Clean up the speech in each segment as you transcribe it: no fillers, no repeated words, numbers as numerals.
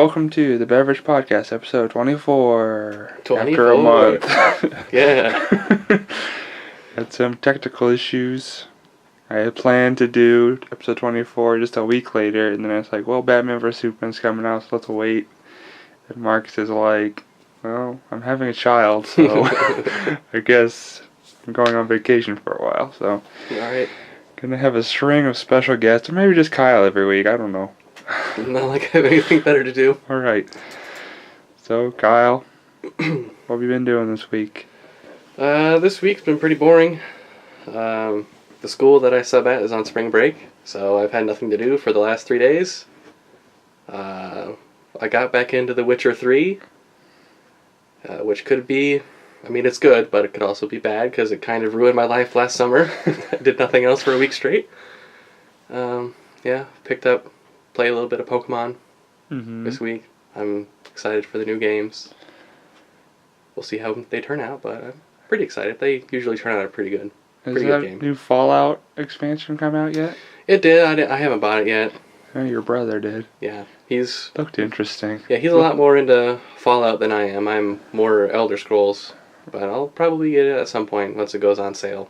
welcome to the Beverage Podcast, episode 24. 24. After a month. Yeah. Had some technical issues. I had planned to do episode 24 just a week later, and then I was like, well, Batman vs. Superman's coming out, so let's wait. And Marcus is like, well, I'm having a child, so I guess I'm going on vacation for a while, so. Alright. Gonna have a string of special guests, or maybe just Kyle every week, I don't know. Not like I have anything better to do. Alright. So, Kyle, what have you been doing this week? This week's been pretty boring. The school that I sub at is on spring break, so I've had nothing to do for the last 3 days. I got back into The Witcher 3, which could be, I mean, it's good, but it could also be bad because it kind of ruined my life last summer. I did nothing else for a week straight. Play a little bit of Pokemon this week. I'm excited for the new games. We'll see how they turn out, but I'm pretty excited. They usually turn out pretty good. Pretty good game. Has that new Fallout expansion come out yet? It did. I haven't bought it yet. Oh, your brother did. Yeah, he's... Looked interesting. Yeah, he's a lot more into Fallout than I am. I'm more Elder Scrolls, but I'll probably get it at some point once it goes on sale.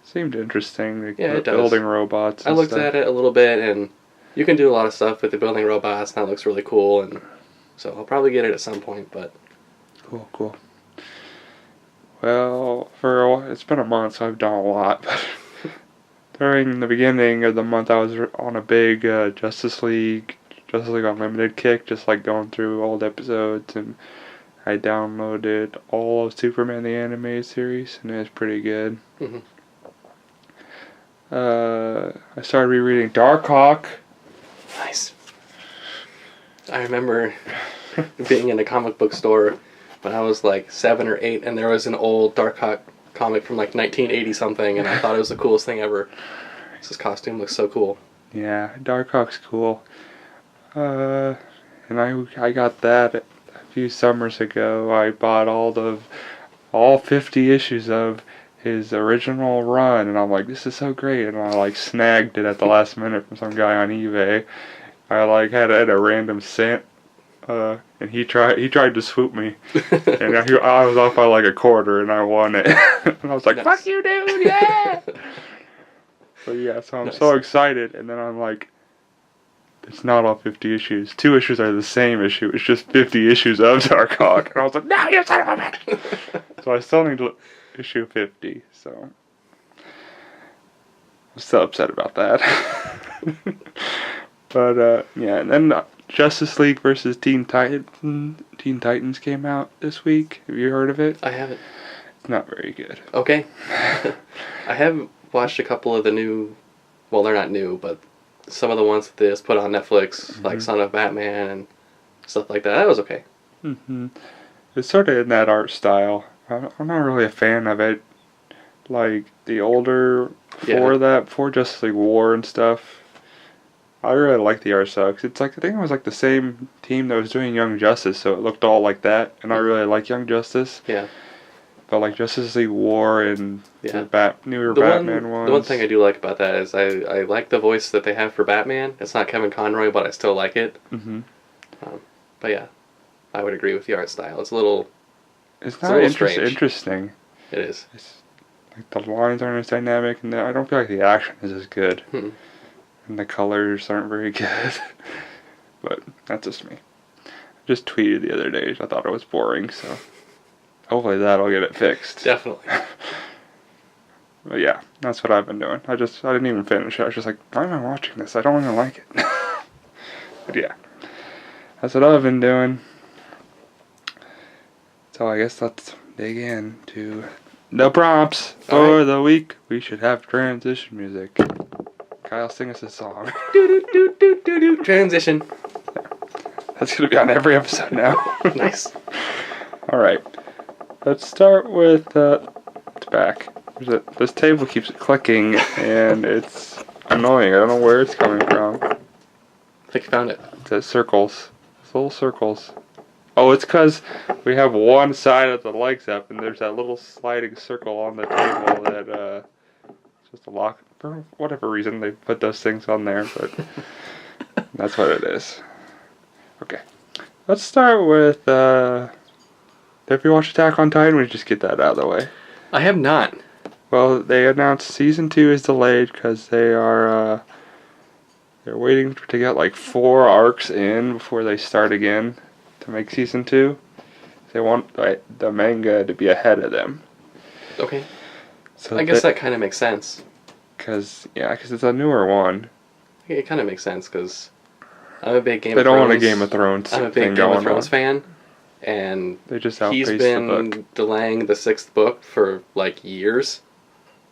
Seemed interesting. Like, yeah, it does. Building robots and I looked at it a little bit, and you can do a lot of stuff with the building robots, and that looks really cool, and so I'll probably get it at some point, but... Cool. Well, it's been a month, so I've done a lot, but during the beginning of the month, I was on a big Justice League Unlimited kick, just like going through old episodes, and I downloaded all of Superman the Animated Series, and it was pretty good. Mm-hmm. I started rereading Darkhawk. Nice. I remember being in a comic book store when I was like 7 or 8, and there was an old Darkhawk comic from like 1980 something, and I thought it was the coolest thing ever. His costume looks so cool. Yeah, Darkhawk's cool. And I got that a few summers ago. I bought all 50 issues of his original run, and I'm like, this is so great, and I like snagged it at the last minute from some guy on eBay. I like had a random cent, and he tried to swoop me, and I was off by like a quarter, and I won it. And I was like, nice. Fuck you, dude, yeah! But yeah, so I'm so excited, and then I'm like, it's not all 50 issues. 2 issues are the same issue. It's just 50 issues of Darkhawk. And I was like, no, you son of a bitch! So I still need to issue 50, so I'm still upset about that. But yeah, and then Justice League versus Teen Titans came out this week. Have you heard of it? I haven't. It's not very good. Okay. I have watched a couple of the new, well, they're not new, but some of the ones that they just put on Netflix, like Son of Batman and stuff like that. That was okay. Mm-hmm. It's sort of in that art style. I'm not really a fan of it. Like, the older, before Justice League War and stuff, I really like the art style. 'Cause it's like, I think it was like the same team that was doing Young Justice, so it looked all like that, and I really like Young Justice. Yeah. But like Justice League War and the newer Batman ones. The one thing I do like about that is I like the voice that they have for Batman. It's not Kevin Conroy, but I still like it. Mm-hmm. But yeah, I would agree with the art style. It's a little... It's not strange. Interesting. It is. It's, like, the lines aren't as dynamic, and I don't feel like the action is as good. And the colors aren't very good. But that's just me. I just tweeted the other day. I thought it was boring, so hopefully that'll get it fixed. Definitely. But yeah, that's what I've been doing. I didn't even finish it. I was just like, why am I watching this? I don't even like it. But yeah, that's what I've been doing. So I guess let's dig into the prompts for the week. We should have transition music. Kyle, sing us a song. Transition. That's going to be on every episode now. Nice. Alright. Let's start with, it's back. This table keeps clicking, and it's annoying. I don't know where it's coming from. I think you found it. It says circles. It's little circles. Oh, it's because we have one side of the legs up, and there's that little sliding circle on the table that, it's just a lock. For whatever reason, they put those things on there, but that's what it is. Okay. Let's start with, have you watched Attack on Titan? We just get that out of the way. I have not. Well, they announced season 2 is delayed because they're waiting to get like 4 arcs in before they start again to make season 2. They want the manga to be ahead of them. Okay. So I guess that kind of makes sense. Because it's a newer one. It kind of makes sense because I'm a big Game They of don't Thrones. want a Game of Thrones. I'm a big thing Game going of Thrones on. fan, and They just he's outpaced the book. been delaying the 6th book for like years,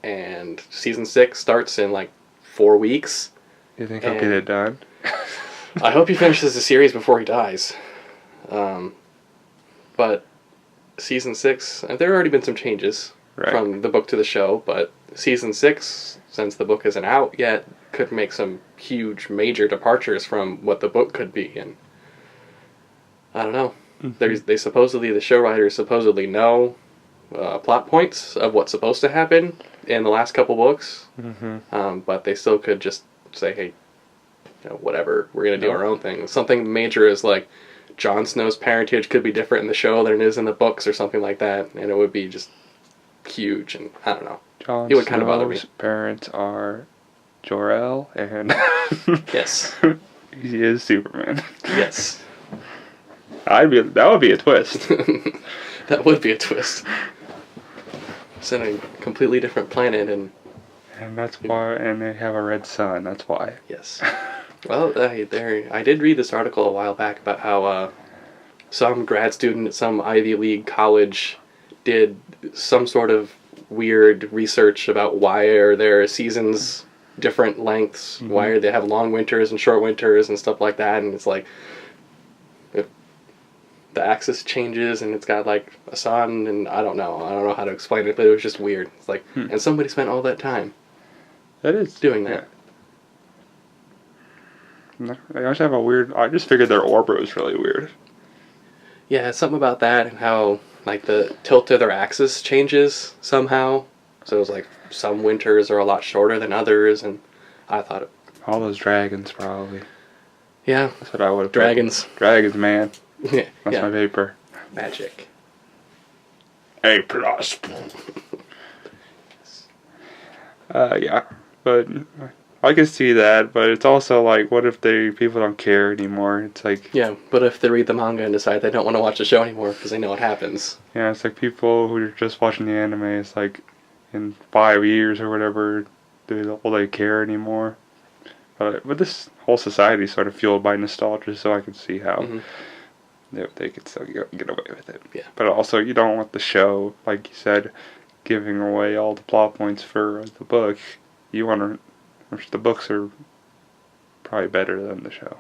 and season 6 starts in like 4 weeks. You think he'll get it done? I hope he finishes the series before he dies. But season 6, there have already been some changes from the book to the show, but season 6, since the book isn't out yet, could make some huge, major departures from what the book could be, and I don't know. Mm-hmm. They supposedly, the show writers supposedly know plot points of what's supposed to happen in the last couple books, but they still could just say, hey, whatever, we're going to do our own thing. Something major is like Jon Snow's parentage could be different in the show than it is in the books or something like that, and it would be just huge, and I don't know. Jon It would kind of bother me. Snow's parents are Jor-El, and Yes. he is Superman. Yes. That would be a twist. That would be a twist. It's in a completely different planet, and that's why, and they have a red sun, that's why. yes. Well, I did read this article a while back about how some grad student at some Ivy League college did some sort of weird research about why are their seasons different lengths, why do they have long winters and short winters and stuff like that, and it's like if the axis changes and it's got like a sun, and I don't know how to explain it, but it was just weird. It's like, and somebody spent all that time doing that. They also have I just figured their orbit was really weird. Yeah, something about that, and how like the tilt of their axis changes somehow. So it was like some winters are a lot shorter than others, and I thought all those dragons probably. Yeah, that's what I would have. Dragons, man. Yeah, that's my paper. Magic. A plus. Yeah, but I can see that, but it's also like, what if people don't care anymore? It's like... Yeah, but if they read the manga and decide they don't want to watch the show anymore because they know what happens. Yeah, it's like people who are just watching the anime, it's like, in 5 years or whatever, will they care anymore? But this whole society is sort of fueled by nostalgia, so I can see how they could still get away with it. Yeah. But also, you don't want the show, like you said, giving away all the plot points for the book. You want to... Which the books are probably better than the show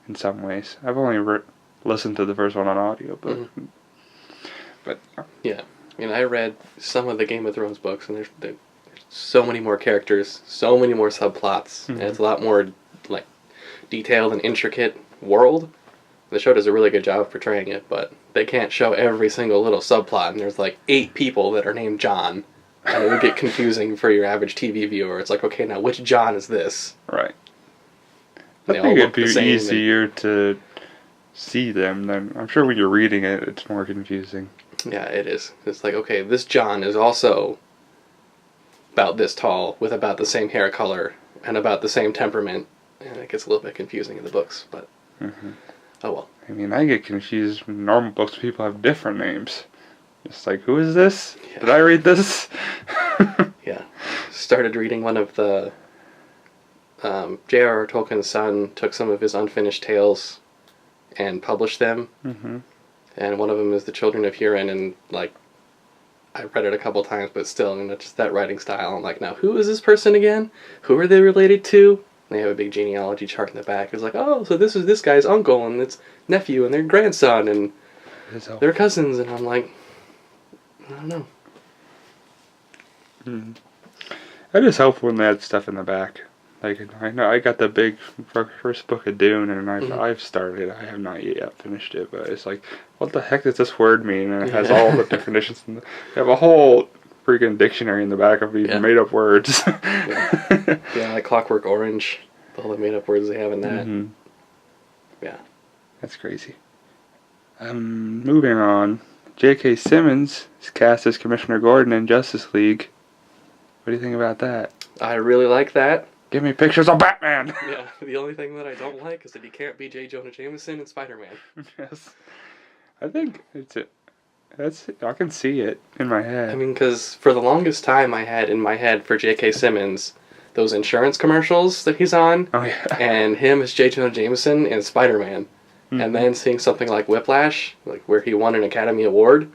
in some ways. I've only listened to the first one on audiobook. But yeah, I mean, I read some of the Game of Thrones books, and there's so many more characters, so many more subplots, and it's a lot more like detailed and intricate world. The show does a really good job of portraying it, but they can't show every single little subplot, and there's like 8 people that are named John. And it would get confusing for your average TV viewer. It's like, okay, now which John is this? Right. They I think it'd be easier to see them than... I'm sure when you're reading it, it's more confusing. Yeah, it is. It's like, okay, this John is also about this tall, with about the same hair color, and about the same temperament. And it gets a little bit confusing in the books, but... Oh well. I mean, I get confused when normal books people have different names. It's like, who is this? Yeah. Did I read this? Yeah. Started reading one of the... J.R.R. Tolkien's son took some of his unfinished tales and published them. And one of them is The Children of Hurin, and, like, I read it a couple times, but still, I mean, it's just that writing style. I'm like, now, who is this person again? Who are they related to? And they have a big genealogy chart in the back. It's like, oh, so this is this guy's uncle, and it's nephew, and their grandson, and their cousins, and I'm like... I don't know. It is helpful when they had stuff in the back. Like, I know I got the big first book of Dune, and I've started. I have not yet finished it, but it's like, what the heck does this word mean? And it has all the definitions. They have a whole freaking dictionary in the back of these made-up words. Yeah, like Clockwork Orange. All the made-up words they have in that. Yeah. That's crazy. Moving on. J.K. Simmons is cast as Commissioner Gordon in Justice League. What do you think about that? I really like that. Give me pictures of Batman! Yeah, the only thing that I don't like is that he can't be J. Jonah Jameson in Spider-Man. Yes. I think I can see it in my head. I mean, because for the longest time I had in my head for J.K. Simmons those insurance commercials that he's on, Oh, yeah. and him as J. Jonah Jameson in Spider-Man. Mm-hmm. And then seeing something like Whiplash, like where he won an Academy Award,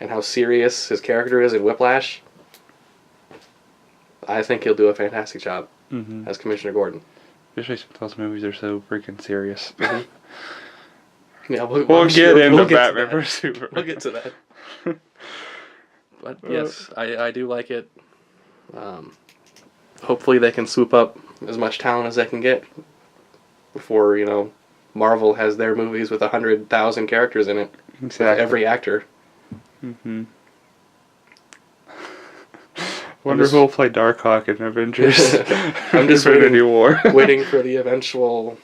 and how serious his character is in Whiplash, I think he'll do a fantastic job as Commissioner Gordon. Especially since those movies are so freaking serious. Yeah, we'll get into Batman vs Superman. We'll get to that. But yes, I do like it. Hopefully they can swoop up as much talent as they can get before, Marvel has their movies with 100,000 characters in it. Exactly. With every actor. Wonder who will play Darkhawk in Avengers. I'm just War. waiting for the eventual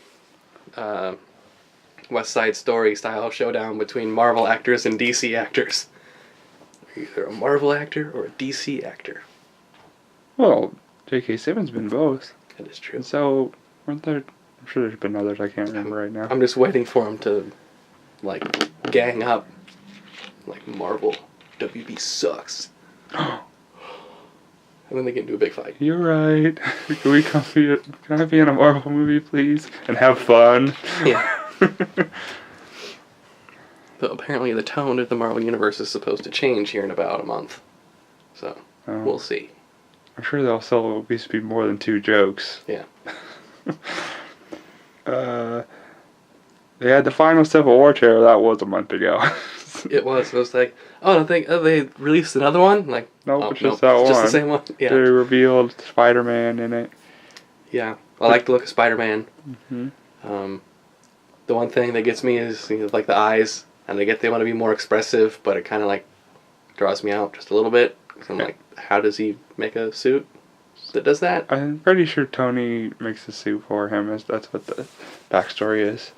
West Side Story style showdown between Marvel actors and DC actors. Either a Marvel actor or a DC actor. Well, J.K. Simmons been both. That is true. And so, weren't there? I'm sure there's been others I can't remember right now. I'm just waiting for him to, gang up. Like, Marvel, WB sucks. And then they get into a big fight. You're right. Can I be in a Marvel movie, please? And have fun? Yeah. But apparently the tone of the Marvel Universe is supposed to change here in about a month. So, we'll see. I'm sure there'll still at least be more than 2 jokes. Yeah. They had the final Civil War trailer. That was a month ago. It was. It was like, they released another one? Like, nope, it's just that one. Just the same one? Yeah. They revealed Spider-Man in it. Yeah. I like the look of Spider-Man. The one thing that gets me is, like the eyes. And they want to be more expressive, but it kind of, draws me out just a little bit. I'm like, how does he make a suit that does that? I'm pretty sure Tony makes the suit for him. That's what the backstory is.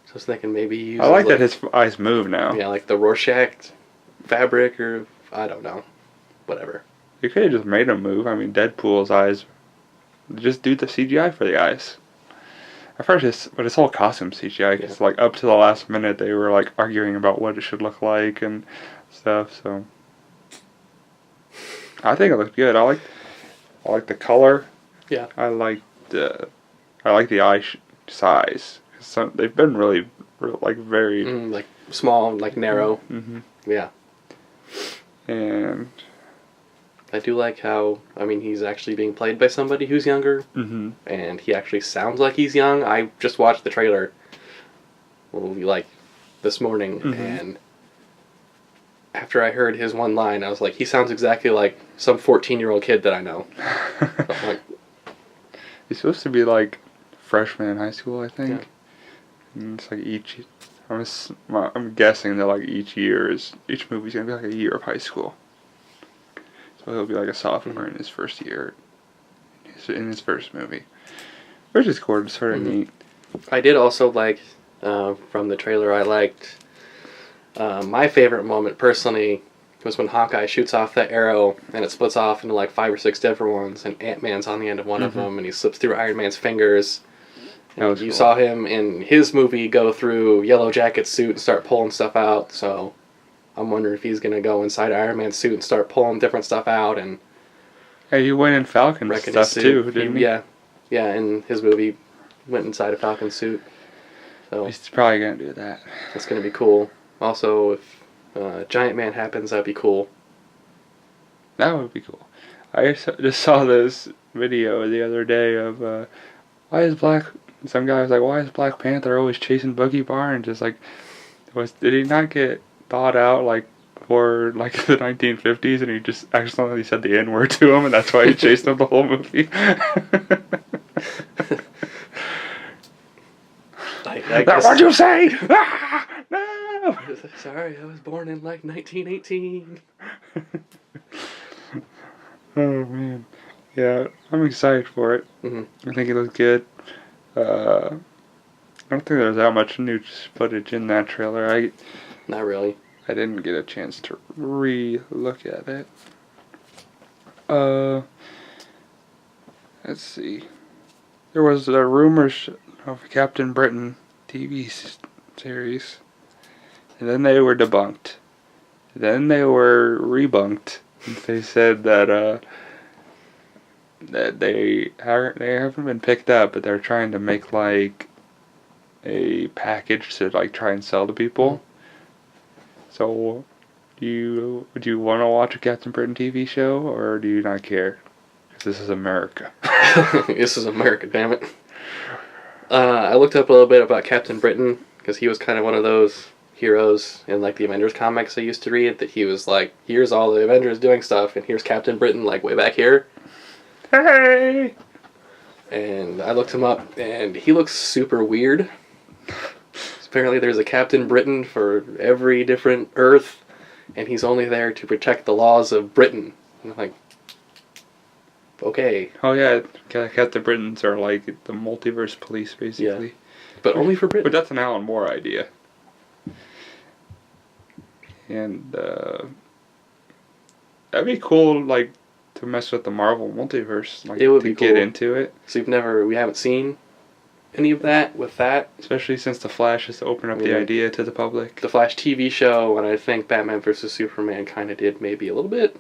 So I was thinking maybe he uses, I like that his eyes move now. Yeah, like the Rorschach fabric or, I don't know. Whatever. You could have just made him move. I mean, Deadpool's eyes. Just do the CGI for the eyes. At first, but it's all costume CGI. Because, up to the last minute, they were, arguing about what it should look like and stuff, so... I think it looks good. I like the color. Yeah. I like the eye size. They've been really very... small, narrow. Yeah. And... I do like how, he's actually being played by somebody who's younger. And he actually sounds like he's young. I just watched the trailer, this morning, and after I heard his one line, I was like, he sounds exactly like some 14-year-old kid that I know. He's supposed to be, freshman in high school, I think. Yeah. And it's I'm guessing that, each movie's going to be, a year of high school. So he'll be a sophomore in his first year, in his first movie. Which is cool, sort of neat. I did also from the trailer, I liked, my favorite moment personally was when Hawkeye shoots off that arrow and it splits off into 5 or 6 different ones, and Ant-Man's on the end of one of them, and he slips through Iron Man's fingers. And you saw him in his movie go through Yellow Jacket's suit and start pulling stuff out, so... I'm wondering if he's going to go inside Iron Man's suit and start pulling different stuff out. And hey, he went in Falcon's stuff too, didn't he? Yeah, in his movie, went inside a Falcon suit. So he's probably going to do that. That's going to be cool. Also, if Giant Man happens, that'd be cool. That would be cool. I just saw this video the other day of some guy was like, why is Black Panther always chasing Boogie Barnes? Just did he not get thought out for the 1950s, and he just accidentally said the N-word to him, and that's why he chased him the whole movie. What'd you say? No. Sorry, I was born in 1918. Oh man, yeah, I'm excited for it. I think it looks good. I don't think there's that much new footage in that trailer. Not really. I didn't get a chance to re-look at it. Let's see. There was a rumors of Captain Britain TV series, and then they were debunked. Then they were rebunked. They said that they haven't been picked up, but they're trying to make like a package to like try and sell to people. So, would you want to watch a Captain Britain TV show, or do you not care? Because this is America. This is America, damn it. I looked up a little bit about Captain Britain, because he was kind of one of those heroes in like the Avengers comics I used to read, that he was like, here's all the Avengers doing stuff, and here's Captain Britain like way back here. Hey! And I looked him up, and he looks super weird. Apparently there's a Captain Britain for every different Earth, and he's only there to protect the laws of Britain. And I'm like, okay. Oh yeah, Captain Britons are like the multiverse police, basically. Yeah. But only for Britain. But that's an Alan Moore idea. And that'd be cool, like, to mess with the Marvel multiverse, like, it would to be cool. get into it. So we haven't seen any of that with that. Especially since The Flash has opened up the idea to the public. The Flash TV show, and I think Batman vs. Superman kind of did maybe a little bit.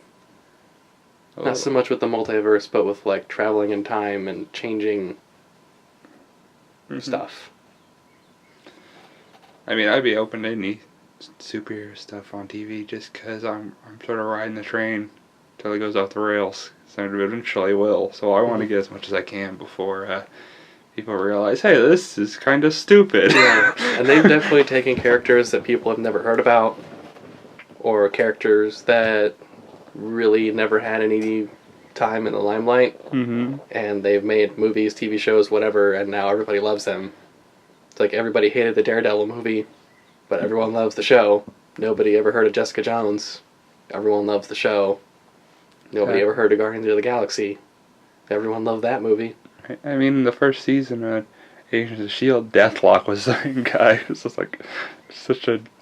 Oh. Not so much with the multiverse, but with, like, traveling in time and changing stuff. I mean, I'd be open to any superhero stuff on TV just because I'm sort of riding the train till it goes off the rails. So it eventually will. So I want to get as much as I can before people realize, hey, this is kind of stupid. Yeah, and they've definitely taken characters that people have never heard about, or characters that really never had any time in the limelight, and they've made movies, TV shows, whatever, and now everybody loves them. It's like everybody hated the Daredevil movie, but everyone loves the show. Nobody ever heard of Jessica Jones. Everyone loves the show. Nobody ever heard of Guardians of the Galaxy. Everyone loved that movie. I mean, the first season of Agents of S.H.I.E.L.D., Deathlock was the same guy. It's just like,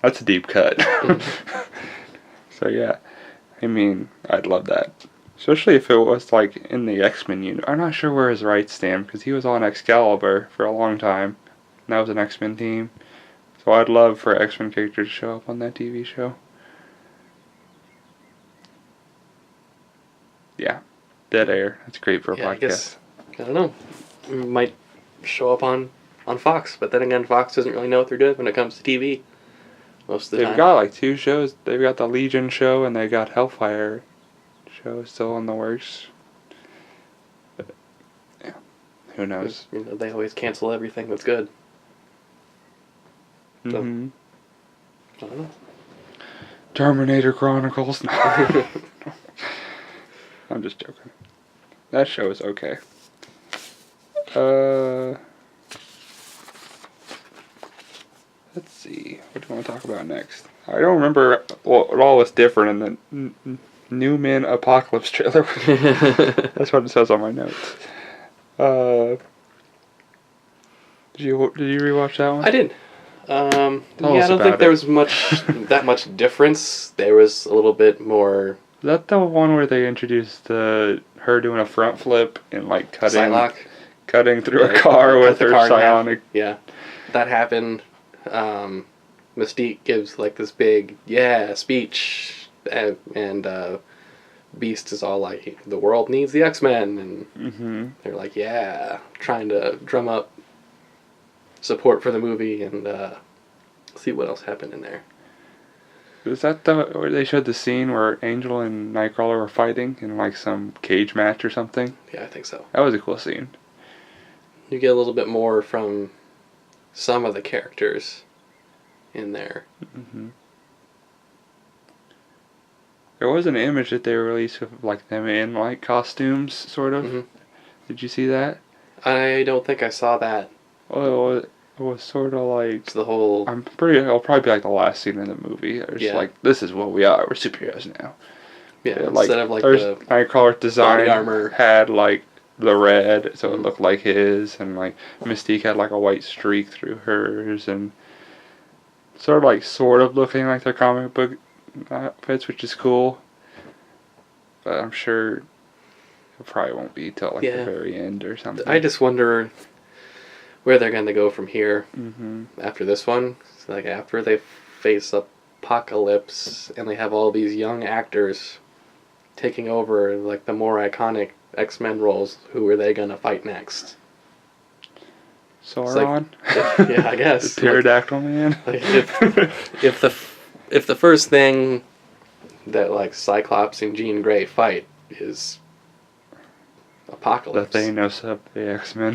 that's a deep cut. So yeah, I mean, I'd love that. Especially if it was like in the X-Men unit. I'm not sure where his rights stand, because he was on Excalibur for a long time. And that was an X-Men team. So I'd love for X-Men characters to show up on that TV show. Yeah. Dead Air. That's great for a podcast. I don't know. It might show up on Fox, but then again, Fox doesn't really know what they're doing when it comes to TV. Most of the time. They've got like 2 shows. They've got the Legion show and they got Hellfire show still in the works. But, yeah. Who knows? You know, they always cancel everything that's good. So, I don't know. Terminator Chronicles. No. I'm just joking. That show is okay. Let's see. What do you want to talk about next? I don't remember what all was different in the New Men Apocalypse trailer. That's what it says on my notes. Did you rewatch that one? I did. I don't think there was that much difference. There was a little bit more. Is that the one where they introduced her doing a front flip and like cutting through a car with her psionic? Yeah, that happened. Mystique gives like this big speech, and Beast is all like, the world needs the X-Men, and they're like, trying to drum up support for the movie, and see what else happened in there. Is that where they showed the scene where Angel and Nightcrawler were fighting in like some cage match or something? Yeah, I think so. That was a cool scene. You get a little bit more from some of the characters in there. There was an image that they released of like them in like costumes, sort of. Did you see that? I don't think I saw that. Well, it was sort of like it's the whole. It'll probably be like the last scene in the movie. It's like, this is what we are. We're superheroes now. Yeah, like, instead of like the Nightcrawler design armor had like the red, so it looked like his, and like Mystique had like a white streak through hers, and sort of looking like their comic book outfits, which is cool. But I'm sure it probably won't be till like the very end or something. I just wonder where they're going to go from here after this one. So, like after they face Apocalypse and they have all these young actors taking over like the more iconic X-Men roles, who are they going to fight next? Sauron? Like, yeah, I guess. The Pterodactyl Man? Like if the first thing that like Cyclops and Jean Grey fight is Apocalypse. The Thanos of the X-Men.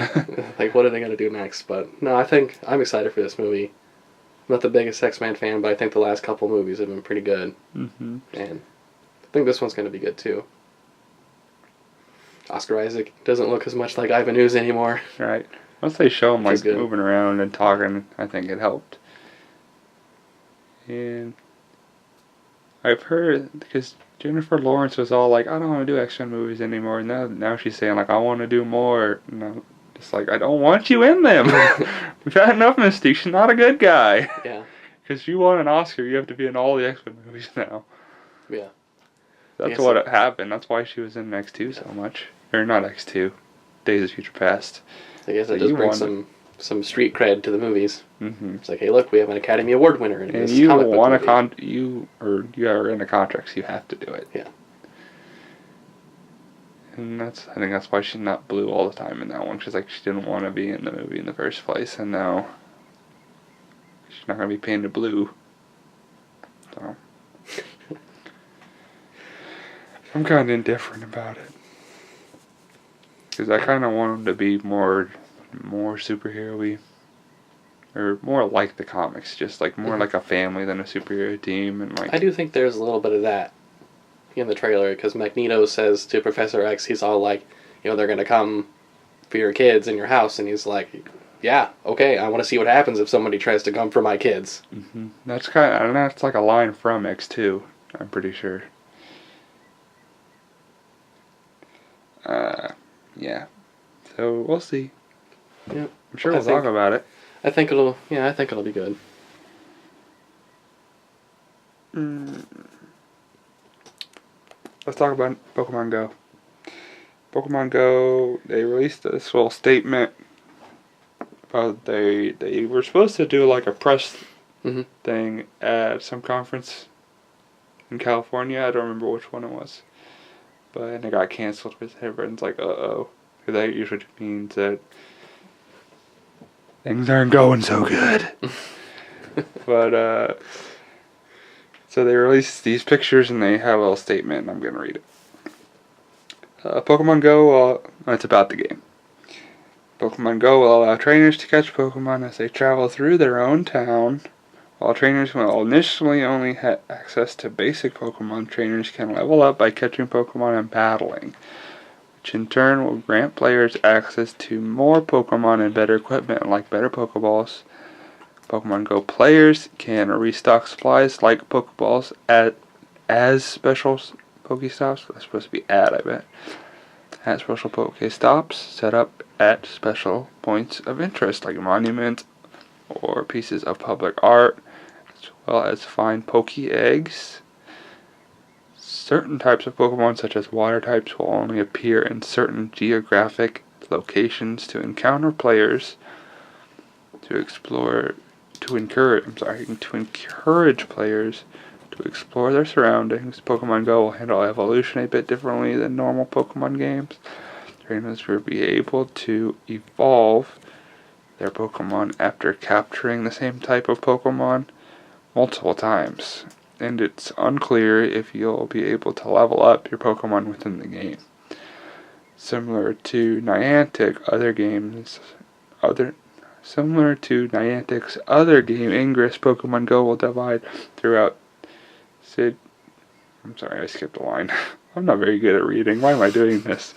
Like, what are they going to do next? But no, I'm excited for this movie. I'm not the biggest X-Men fan, but I think the last couple movies have been pretty good. And I think this one's going to be good too. Oscar Isaac doesn't look as much like Ivan Ooze anymore. Right. Once they show him like moving around and talking, I think it helped. And I've heard, because Jennifer Lawrence was all like, I don't want to do X-Men movies anymore. And now she's saying like, I want to do more. And I'm just like, I don't want you in them. We've had enough Mystique. She's not a good guy. Yeah. Because you won an Oscar, you have to be in all the X-Men movies now. Yeah. That's what happened. That's why she was in X2 so much. Or not X2. Days of Future Past. I guess it does bring some street cred to the movies. It's like, hey, look, we have an Academy Award winner in this comic book movie. You are in the contracts. You have to do it. Yeah. And I think that's why she's not blue all the time in that one. She's like, she didn't want to be in the movie in the first place, and now she's not going to be painted blue. So I'm kind of indifferent about it. Because I kind of want them to be more superhero-y. Or more like the comics. Just like more like a family than a superhero team. And like, I do think there's a little bit of that in the trailer. Because Magneto says to Professor X, he's all like, they're going to come for your kids in your house. And he's like, yeah, okay, I want to see what happens if somebody tries to come for my kids. That's that's like a line from X2. I'm pretty sure. Yeah. So we'll see. Yeah. I'm sure we'll talk about it. I think it'll be good. Let's talk about Pokemon Go. Pokemon Go, they released this little statement about they were supposed to do like a press thing at some conference in California. I don't remember which one it was. But it got canceled because everyone's like, uh-oh. Because that usually means that things aren't going so good. But, so they released these pictures and they have a little statement, and I'm going to read it. Pokemon Go, it's about the game. Pokemon Go will allow trainers to catch Pokemon as they travel through their own town. While trainers will initially only have access to basic Pokemon, trainers can level up by catching Pokemon and battling, which in turn will grant players access to more Pokemon and better equipment like better Pokeballs. Pokemon Go players can restock supplies like Pokeballs as special Pokestops. That's supposed to be I bet. At special Pokestops set up at special points of interest like monuments or pieces of public art, as well as find Poke eggs. Certain types of Pokemon, such as water types, will only appear in certain geographic locations to encounter players to encourage players to explore their surroundings. Pokemon Go will handle evolution a bit differently than normal Pokemon games. Trainers will be able to evolve their Pokemon after capturing the same type of Pokemon multiple times, and it's unclear if you'll be able to level up your Pokemon within the game. Similar to Niantic's other game, Ingress, Pokemon Go will divide throughout I'm sorry, I skipped a line. I'm not very good at reading. Why am I doing this?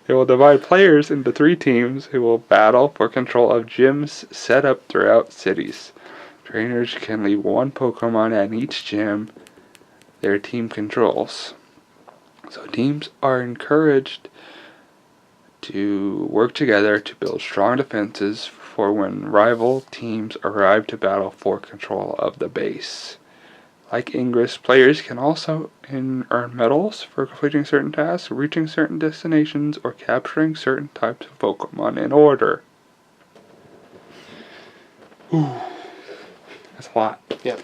It will divide players into 3 teams who will battle for control of gyms set up throughout cities. Trainers can leave 1 Pokemon at each gym their team controls. So teams are encouraged to work together to build strong defenses for when rival teams arrive to battle for control of the base. Like Ingress, players can also earn medals for completing certain tasks, reaching certain destinations, or capturing certain types of Pokemon in order. Ooh, that's a lot. Yep.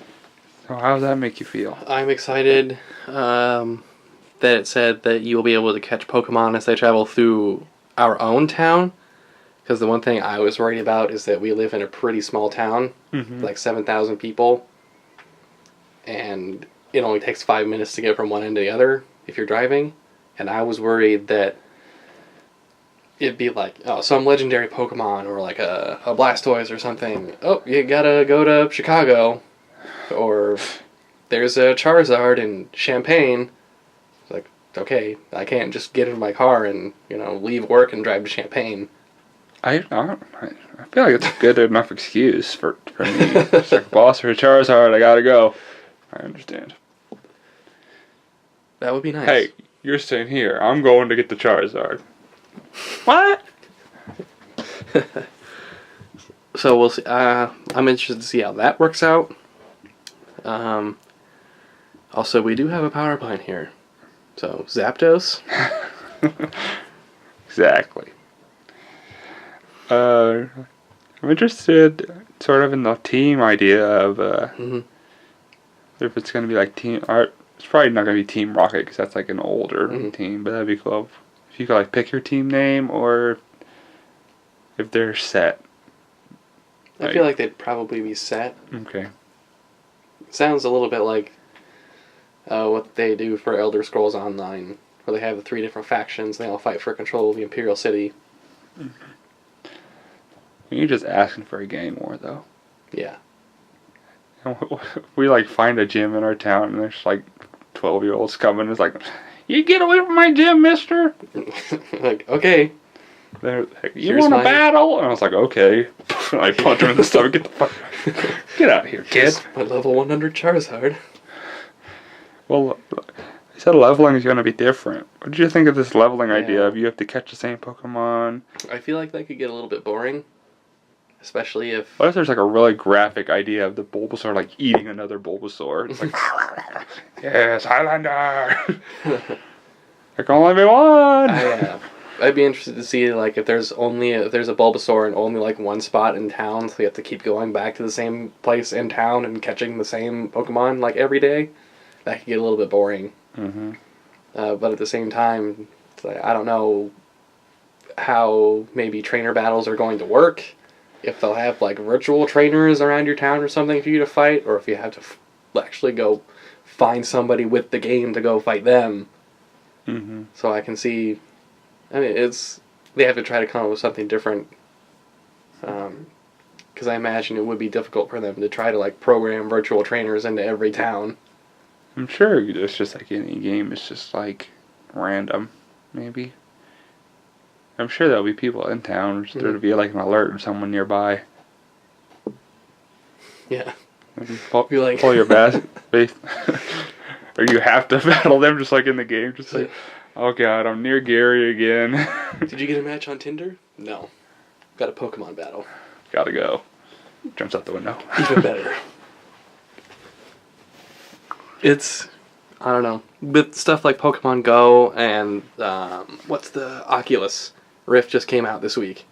So how does that make you feel? I'm excited that it said that you will be able to catch Pokemon as they travel through our own town. Because the one thing I was worried about is that we live in a pretty small town, like 7,000 people. And it only takes 5 minutes to get from one end to the other if you're driving. And I was worried that it'd be like, oh, some legendary Pokemon or like a Blastoise or something. Oh, you gotta go to Chicago. Or there's a Charizard in Champaign. It's like, okay, I can't just get in my car and, leave work and drive to Champaign. I feel like it's a good enough excuse for me. It's like, boss, for a Charizard, I gotta go. I understand. That would be nice. Hey, you're staying here. I'm going to get the Charizard. What? So we'll see. I'm interested to see how that works out. Also, we do have a power plant here. So, Zapdos. Exactly. I'm interested sort of in the team idea of if it's going to be like team art. It's probably not going to be Team Rocket because that's like an older team, but that'd be cool if you could like pick your team name or if they're set. I feel like they'd probably be set. Okay. Sounds a little bit like what they do for Elder Scrolls Online, where they have the 3 different factions and they all fight for control of the Imperial City. You're just asking for a game more, though. Yeah. We like find a gym in our town and there's like 12-year-olds coming. It's like, you get away from my gym, mister. Like, okay. They're like, you want a battle? And I was like, okay. And I punch him in the stomach. Get out of here, kid. My level 100 Charizard. Well, they said leveling is going to be different. What did you think of this leveling idea of you have to catch the same Pokemon? I feel like that could get a little bit boring. Especially if... What if there's like a really graphic idea of the Bulbasaur like eating another Bulbasaur? It's like, yes, Highlander! There can only be one! I'd be interested to see like if there's a Bulbasaur in only like one spot in town, so you have to keep going back to the same place in town and catching the same Pokemon like every day. That could get a little bit boring. But at the same time, it's like, I don't know how maybe trainer battles are going to work. If they'll have like virtual trainers around your town or something for you to fight, or if you have to actually go find somebody with the game to go fight them. So I can see, I mean, they have to try to come up with something different. Because I imagine it would be difficult for them to try to like program virtual trainers into every town. I'm sure it's just like any game. It's just like random, maybe. I'm sure there'll be people in town. There'll be like an alert or someone nearby. Yeah. Pull your base. Or you have to battle them just like in the game. Just like, oh god, I'm near Gary again. Did you get a match on Tinder? No. Got a Pokemon battle. Gotta go. Jumps out the window. Even better. I don't know. With stuff like Pokemon Go and, what's the Oculus Rift just came out this week.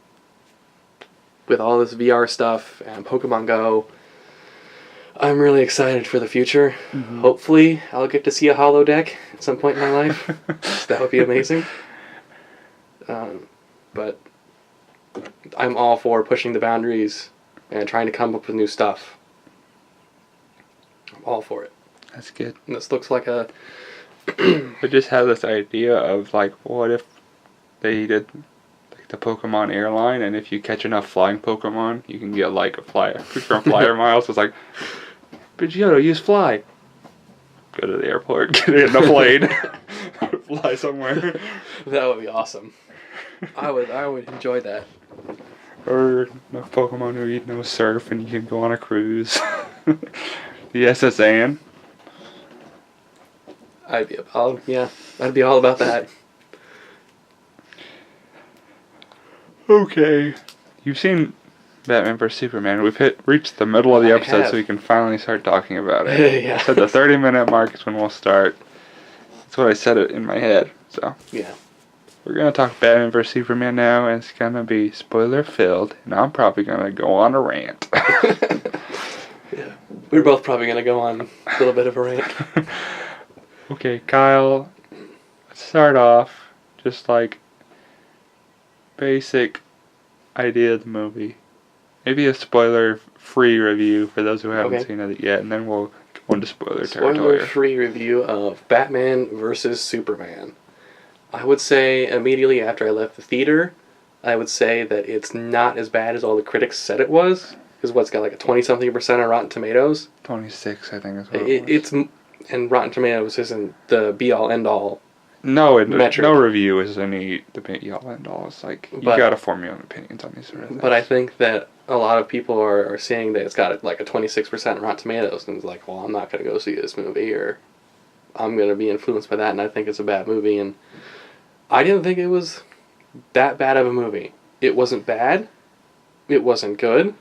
With all this VR stuff and Pokemon Go, I'm really excited for the future. Hopefully, I'll get to see a holodeck at some point in my life. That would be amazing. But I'm all for pushing the boundaries and trying to come up with new stuff. I'm all for it. That's good. And this looks like a... We just have this idea of like, what if they did like the Pokemon airline, and if you catch enough flying Pokemon, you can get like a flyer miles. It's like, Pidgeotto, use fly. Go to the airport, get in a plane, fly somewhere. That would be awesome. I would enjoy that. Or no Pokemon who eat no surf, and you can go on a cruise. The SS Anne. I'd be all about that. Okay. You've seen Batman vs Superman. We've reached the middle of the episode, so we can finally start talking about it. Yeah. I said the 30-minute mark is when we'll start. That's what I said it in my head. So yeah, we're gonna talk Batman vs Superman now, and it's gonna be spoiler filled, and I'm probably gonna go on a rant. yeah, we're both probably gonna go on a little bit of a rant. Okay, Kyle. Let's start off just like basic idea of the movie. Maybe a spoiler-free review for those who haven't seen it yet, and then we'll go into spoiler territory. Spoiler-free review of Batman vs. Superman. I would say immediately after I left the theater, I would say that it's not as bad as all the critics said it was. Because what's got like a 20-something% on Rotten Tomatoes? 26, I think is what it was. And Rotten Tomatoes isn't the be-all, end-all. No, metric. No review is any be-all, end-all. It's like, you gotta form your own opinions on these sort of things. But I think that a lot of people are saying that it's got like a 26% Rotten Tomatoes, and it's like, well, I'm not going to go see this movie, or I'm going to be influenced by that, and I think it's a bad movie. And I didn't think it was that bad of a movie. It wasn't bad. It wasn't good.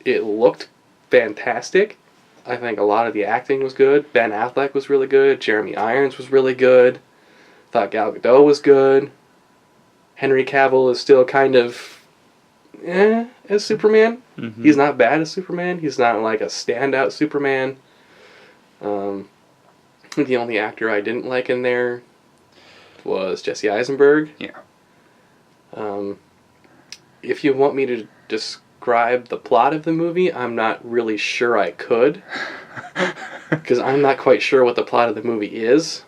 It looked fantastic. I think a lot of the acting was good. Ben Affleck was really good. Jeremy Irons was really good. Thought Gal Gadot was good. Henry Cavill is still kind of as Superman. Mm-hmm. He's not bad as Superman. He's not like a standout Superman. The only actor I didn't like in there was Jesse Eisenberg. Yeah. If you want me to describe the plot of the movie, I'm not really sure I could. Because I'm not quite sure what the plot of the movie is.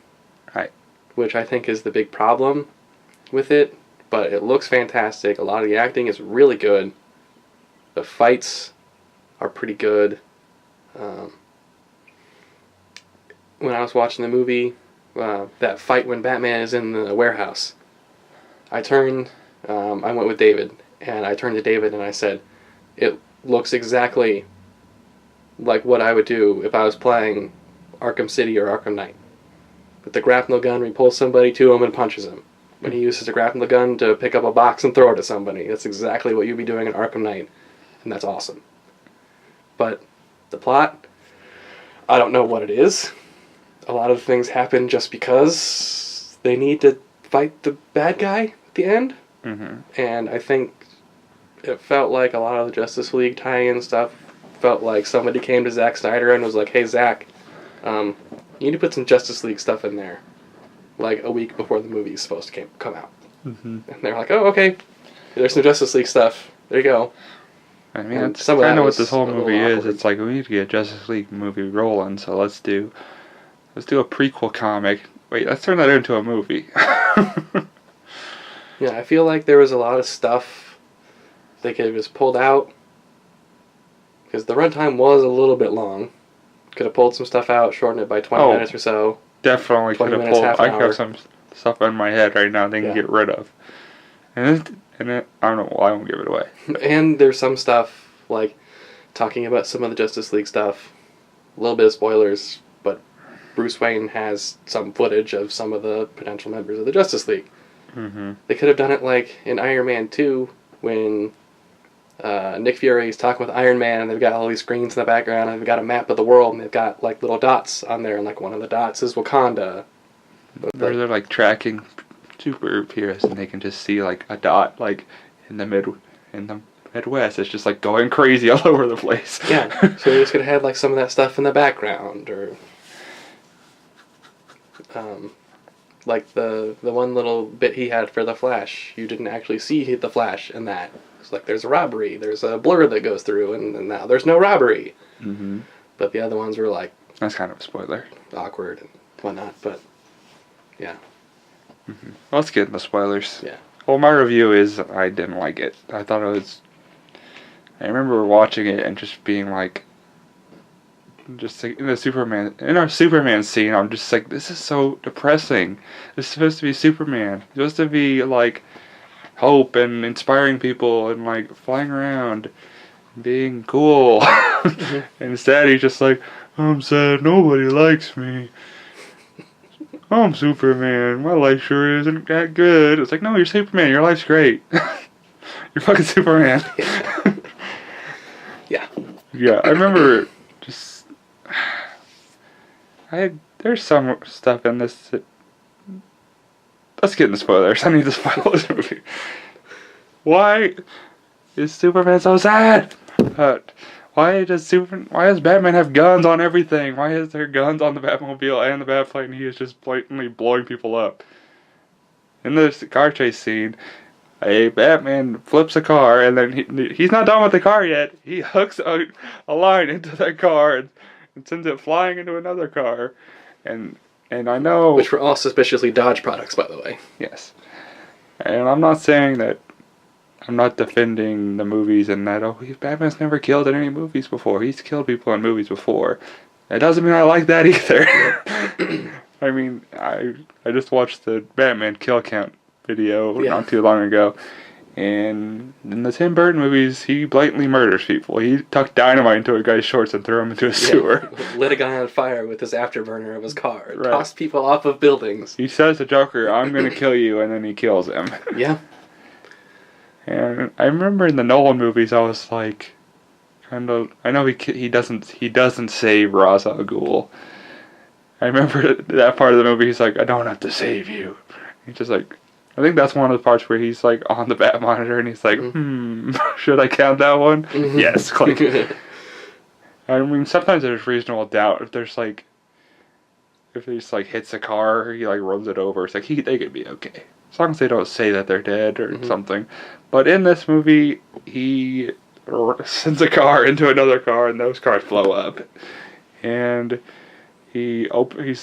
Right. Which I think is the big problem with it. But it looks fantastic. A lot of the acting is really good. The fights are pretty good. When I was watching the movie, that fight when Batman is in the warehouse, I went with David, and I turned to David and I said, it looks exactly like what I would do if I was playing Arkham City or Arkham Knight. With the grapnel gun, he pulls somebody to him and punches him. When he uses a grapnel gun to pick up a box and throw it at somebody. That's exactly what you'd be doing in Arkham Knight. And that's awesome. But the plot, I don't know what it is. A lot of things happen just because they need to fight the bad guy at the end. Mm-hmm. And I think it felt like a lot of the Justice League tie-in stuff felt like somebody came to Zack Snyder and was like, hey, Zack, you need to put some Justice League stuff in there. Like a week before the movie is supposed to come out. Mm-hmm. And they're like, oh, okay, there's some Justice League stuff. There you go. I mean, that's kind of what this whole movie is. It's like, we need to get a Justice League movie rolling, so let's do a prequel comic. Wait, let's turn that into a movie. Yeah, I feel like there was a lot of stuff they could have just pulled out. Because the runtime was a little bit long. Could have pulled some stuff out, shortened it by 20 minutes or so. Definitely could have pulled. I have some stuff in my head right now they can get rid of. And it, I don't know, well, I won't give it away. And there's some stuff, like, talking about some of the Justice League stuff. A little bit of spoilers, but Bruce Wayne has some footage of some of the potential members of the Justice League. Mm-hmm. They could have done it like in Iron Man 2, when Nick Fury is talking with Iron Man, and they've got all these screens in the background, and they've got a map of the world, and they've got like little dots on there, and like one of the dots is Wakanda. Or they're like tracking superheroes, and they can just see like a dot like in the Midwest. It's just like going crazy all over the place. Yeah, so they just could have like some of that stuff in the background, or like the one little bit he had for the Flash. You didn't actually see the Flash in that. It's like there's a robbery, there's a blur that goes through, and now there's no robbery. Mm-hmm. But the other ones were like... That's kind of a spoiler. Awkward and whatnot, but yeah. Mm-hmm. Well, let's get into spoilers. Yeah. Well, my review is I didn't like it. I thought it was... I remember watching it and just being like... Just like in our Superman scene, I'm just like, this is so depressing. This is supposed to be Superman. It's supposed to be like hope and inspiring people and like flying around and being cool. Instead, he's just like, I'm sad, nobody likes me. "Oh, I'm Superman. My life sure isn't that good." It's like, no, you're Superman. Your life's great. You're fucking Superman. Yeah. Yeah, I remember just there's some stuff in this that, let's get into spoilers. I need to spoil this movie. Why is Superman so sad? Why does Batman have guns on everything? Why is there guns on the Batmobile and the Batplane? He is just blatantly blowing people up. In this car chase scene, a Batman flips a car, and then he's not done with the car yet. He hooks a line into that car and sends it flying into another car. And I know... Which were all suspiciously Dodge products, by the way. Yes. And I'm not saying that... I'm not defending the movies and that, Batman's never killed in any movies before. He's killed people in movies before. That doesn't mean I like that either. I mean, I just watched the Batman kill count video not too long ago. And in the Tim Burton movies, he blatantly murders people. He tucked dynamite into a guy's shorts and threw him into a sewer. Lit a guy on fire with his afterburner of his car. Right. Tossed people off of buildings. He says to Joker, "I'm going to kill you," and then he kills him. Yeah. And I remember in the Nolan movies, I was like, I know he doesn't save Ra's al Ghul. I remember that part of the movie. He's like, "I don't have to save you." He's just like, I think that's one of the parts where he's like on the bat monitor and he's like, should I count that one? Mm-hmm. Yes, click. I mean, sometimes there's reasonable doubt if he just like hits a car, or he like runs it over. It's like they could be okay. As long as they don't say that they're dead or something. But in this movie, he sends a car into another car, and those cars blow up. And he opens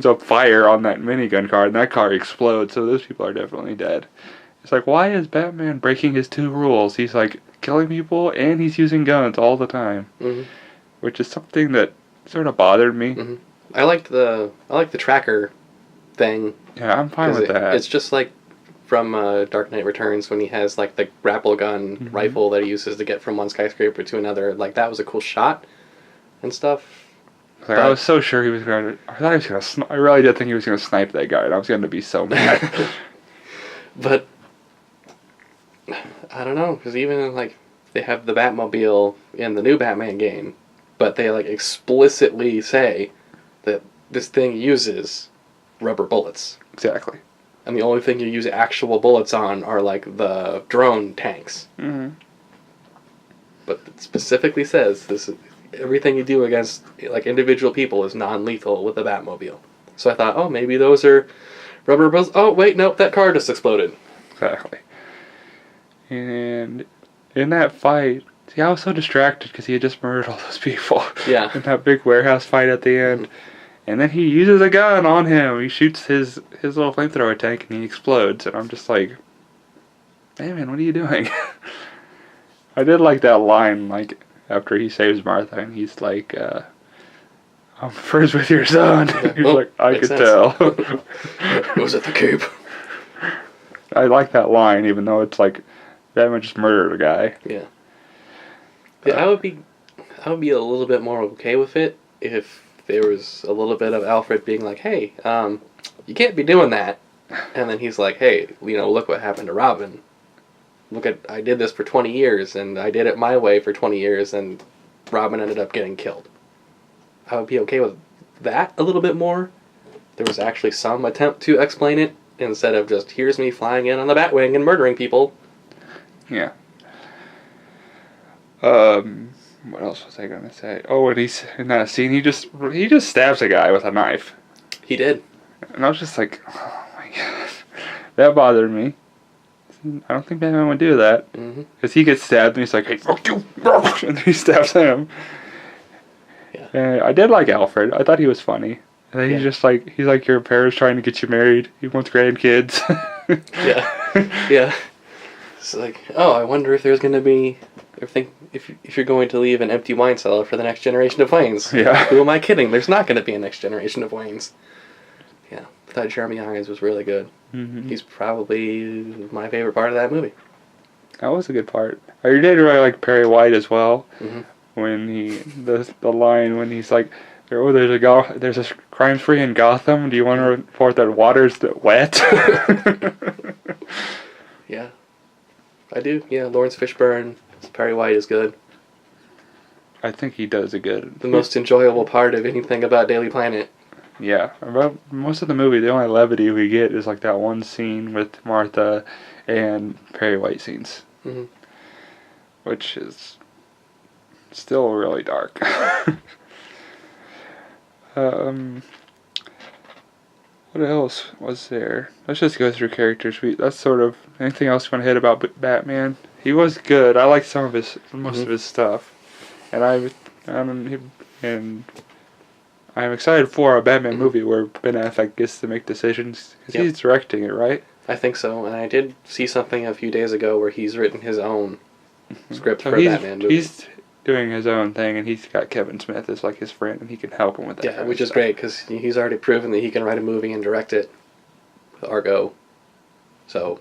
up fire on that minigun car, and that car explodes. So those people are definitely dead. It's like, why is Batman breaking his two rules? He's like killing people, and he's using guns all the time, which is something that sort of bothered me. I like the tracker thing. Yeah, I'm fine with that. It's just like from Dark Knight Returns when he has like the grapple gun rifle that he uses to get from one skyscraper to another. Like, that was a cool shot and stuff. Like, I was so sure he was going to... I really did think he was going to snipe that guy, and I was going to be so mad. But I don't know, because even like they have the Batmobile in the new Batman game, but they like explicitly say that this thing uses rubber bullets. Exactly. And the only thing you use actual bullets on are like the drone tanks. But it specifically says everything you do against like individual people is non-lethal with the Batmobile. So I thought, oh, maybe those are rubber bullets. Oh, wait, nope, that car just exploded. Exactly. And in that fight, see, I was so distracted because he had just murdered all those people. Yeah. In that big warehouse fight at the end. And then he uses a gun on him. He shoots his little flamethrower tank and he explodes. And I'm just like, hey man, what are you doing? I did like that line, like, after he saves Martha, and he's like, I'm friends with your son. He's like, I could tell. Was it the cape? I like that line, even though it's like, Batman just murdered a guy. Yeah. I would be a little bit more okay with it if there was a little bit of Alfred being like, hey, you can't be doing that. And then he's like, hey, look what happened to Robin. I did this for 20 years, and I did it my way for 20 years, and Robin ended up getting killed. I would be okay with that a little bit more. There was actually some attempt to explain it, instead of just, here's me flying in on the Batwing and murdering people. Yeah. What else was I going to say? Oh, and he's in that scene, he just stabs a guy with a knife. He did. And I was just like, oh my god. That bothered me. I don't think Batman would do that. Because he gets stabbed and he's like, hey, fuck you! And he stabs him. Yeah. And I did like Alfred. I thought he was funny. And then he's just like, he's like your parents trying to get you married. He wants grandkids. Yeah. It's like, oh, I wonder if there's going to be... If you're going to leave an empty wine cellar for the next generation of Waynes. Yeah. Who am I kidding? There's not going to be a next generation of Waynes. Yeah. I thought Jeremy Irons was really good. He's probably my favorite part of that movie. That was a good part. I did really like Perry White as well. When the line when he's like, Oh, there's a crime spree in Gotham. Do you want to report that water's wet? Yeah, I do. Yeah, Lawrence Fishburne, Perry White is good. I think he does a good. The most enjoyable part of anything about Daily Planet. Yeah, about most of the movie, the only levity we get is like that one scene with Martha and Perry White scenes, which is still really dark. What else was there? Let's just go through characters. That's sort of anything else you want to hit about Batman. He was good. I liked some of most of his stuff, and I'm excited for a Batman movie where Ben Affleck gets to make decisions because he's directing it, right? I think so, and I did see something a few days ago where he's written his own script for a Batman movie. He's doing his own thing, and he's got Kevin Smith as like his friend, and he can help him with that. Yeah, which is great because he's already proven that he can write a movie and direct it with Argo. So,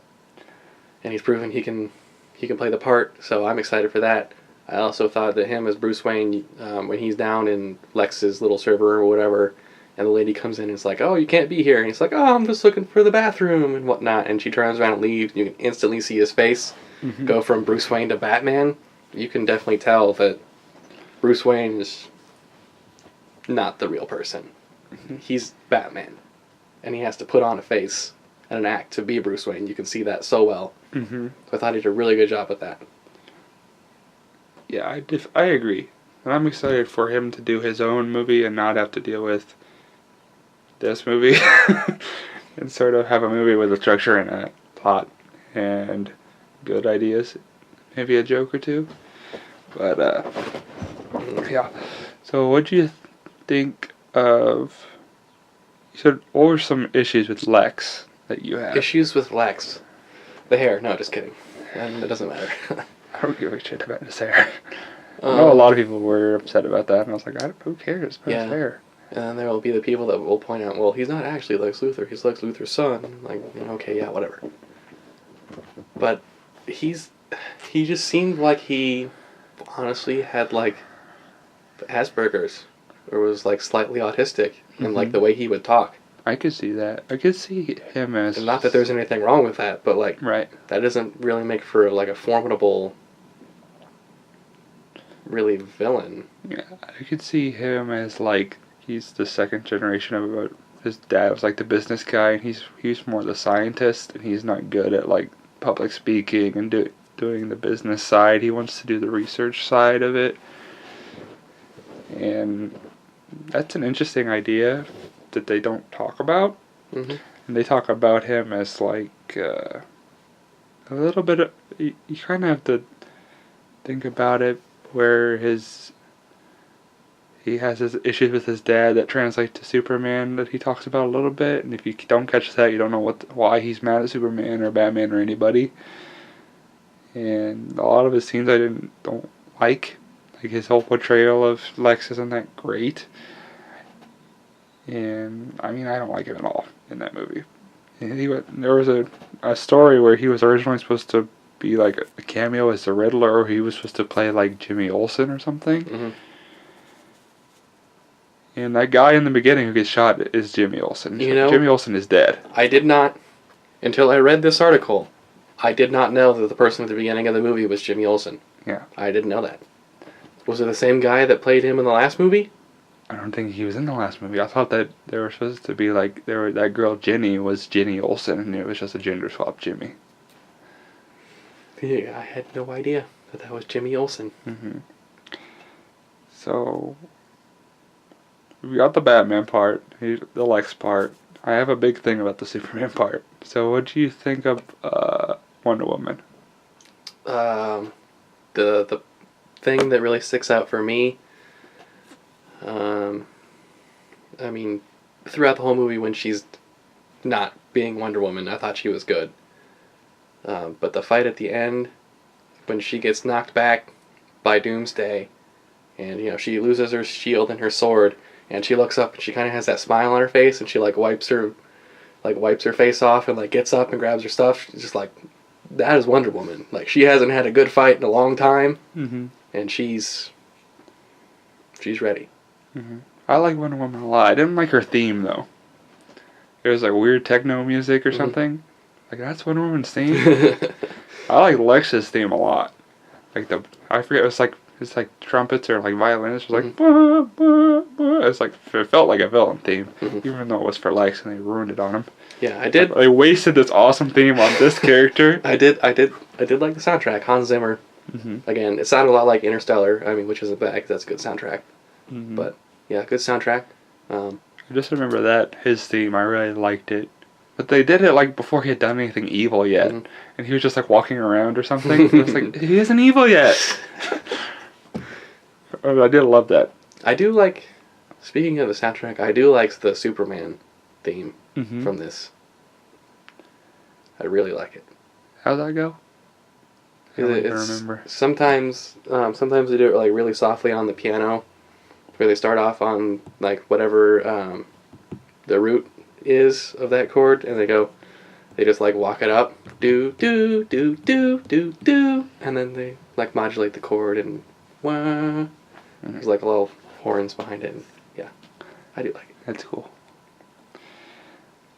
and he's proven he can play the part. So I'm excited for that. I also thought that him as Bruce Wayne, when he's down in Lex's little server or whatever, and the lady comes in and is like, "Oh, you can't be here," and he's like, "Oh, I'm just looking for the bathroom and whatnot," and she turns around and leaves. You can instantly see his face go from Bruce Wayne to Batman. You can definitely tell that Bruce Wayne is not the real person. He's Batman. And he has to put on a face and an act to be Bruce Wayne. You can see that so well. So I thought he did a really good job with that. Yeah, I agree. And I'm excited for him to do his own movie and not have to deal with this movie. And sort of have a movie with a structure and a plot and good ideas. Maybe a joke or two. But, yeah. So what do you think of... You said, what were some issues with Lex that you had? Issues with Lex. The hair. No, just kidding. It doesn't matter. I don't give a shit about his hair. I know a lot of people were upset about that, and I was like, who cares about his hair? And there will be the people that will point out, well, he's not actually Lex Luthor. He's Lex Luthor's son. Like, okay, yeah, whatever. But he just seemed like he honestly had, like, Asperger's. Or was, like, slightly autistic in, like, the way he would talk. I could see that. I could see him as... And not that there's anything wrong with that, but, like, right. That doesn't really make for, like, a formidable, really, villain. Yeah, I could see him as, like, he's the second generation of his dad was, like, the business guy, and he's more the scientist, and he's not good at, like, public speaking and doing the business side. He wants to do the research side of it. And that's an interesting idea that they don't talk about. And they talk about him as like a little bit of, you kind of have to think about it where he has his issues with his dad that translate to Superman that he talks about a little bit, and if you don't catch that, you don't know why he's mad at Superman or Batman or anybody. And a lot of his scenes I don't like. Like, his whole portrayal of Lex isn't that great. And, I mean, I don't like him at all in that movie. There was a story where he was originally supposed to be, like, a cameo as the Riddler, or he was supposed to play, like, Jimmy Olsen or something. And that guy in the beginning who gets shot is Jimmy Olsen. Jimmy Olsen is dead. I did not, until I read this article, I did not know that the person at the beginning of the movie was Jimmy Olsen. Yeah. I didn't know that. Was it the same guy that played him in the last movie? I don't think he was in the last movie. I thought that they were supposed to be like, that girl Jenny was Jenny Olsen, and it was just a gender swap Jimmy. Yeah, I had no idea that was Jimmy Olsen. So, we got the Batman part, the Lex part. I have a big thing about the Superman part. So what do you think of Wonder Woman? The thing that really sticks out for me, I mean, throughout the whole movie when she's not being Wonder Woman, I thought she was good. But the fight at the end, when she gets knocked back by Doomsday, and, she loses her shield and her sword, and she looks up and she kind of has that smile on her face, and she, wipes her face off and, gets up and grabs her stuff. She's just like, that is Wonder Woman. Like, she hasn't had a good fight in a long time. And she's ready. I like Wonder Woman a lot. I didn't like her theme though. It was like weird techno music or something. Like that's Wonder Woman's theme. I like Lex's theme a lot. Like I forget it's like trumpets or like violins. It was like bah, bah, bah. It's like it felt like a villain theme, even though it was for Lex and they ruined it on him. Yeah, I did. Like, they wasted this awesome theme on this character. I did like the soundtrack. Hans Zimmer. Again, it sounded a lot like Interstellar. I mean, which isn't bad 'cause that's a good soundtrack. But yeah, good soundtrack. I just remember that his theme. I really liked it. But they did it like before he had done anything evil yet, and he was just like walking around or something. It was like he isn't evil yet. I did love that. I do like. Speaking of the soundtrack, I do like the Superman theme from this. I really like it. How'd that go? I don't remember. Sometimes they do it like really softly on the piano, where they start off on like whatever the root is of that chord, and they just like walk it up, do do do do do do, and then they like modulate the chord and wah. There's like little horns behind it. And, yeah, I do like it. That's cool.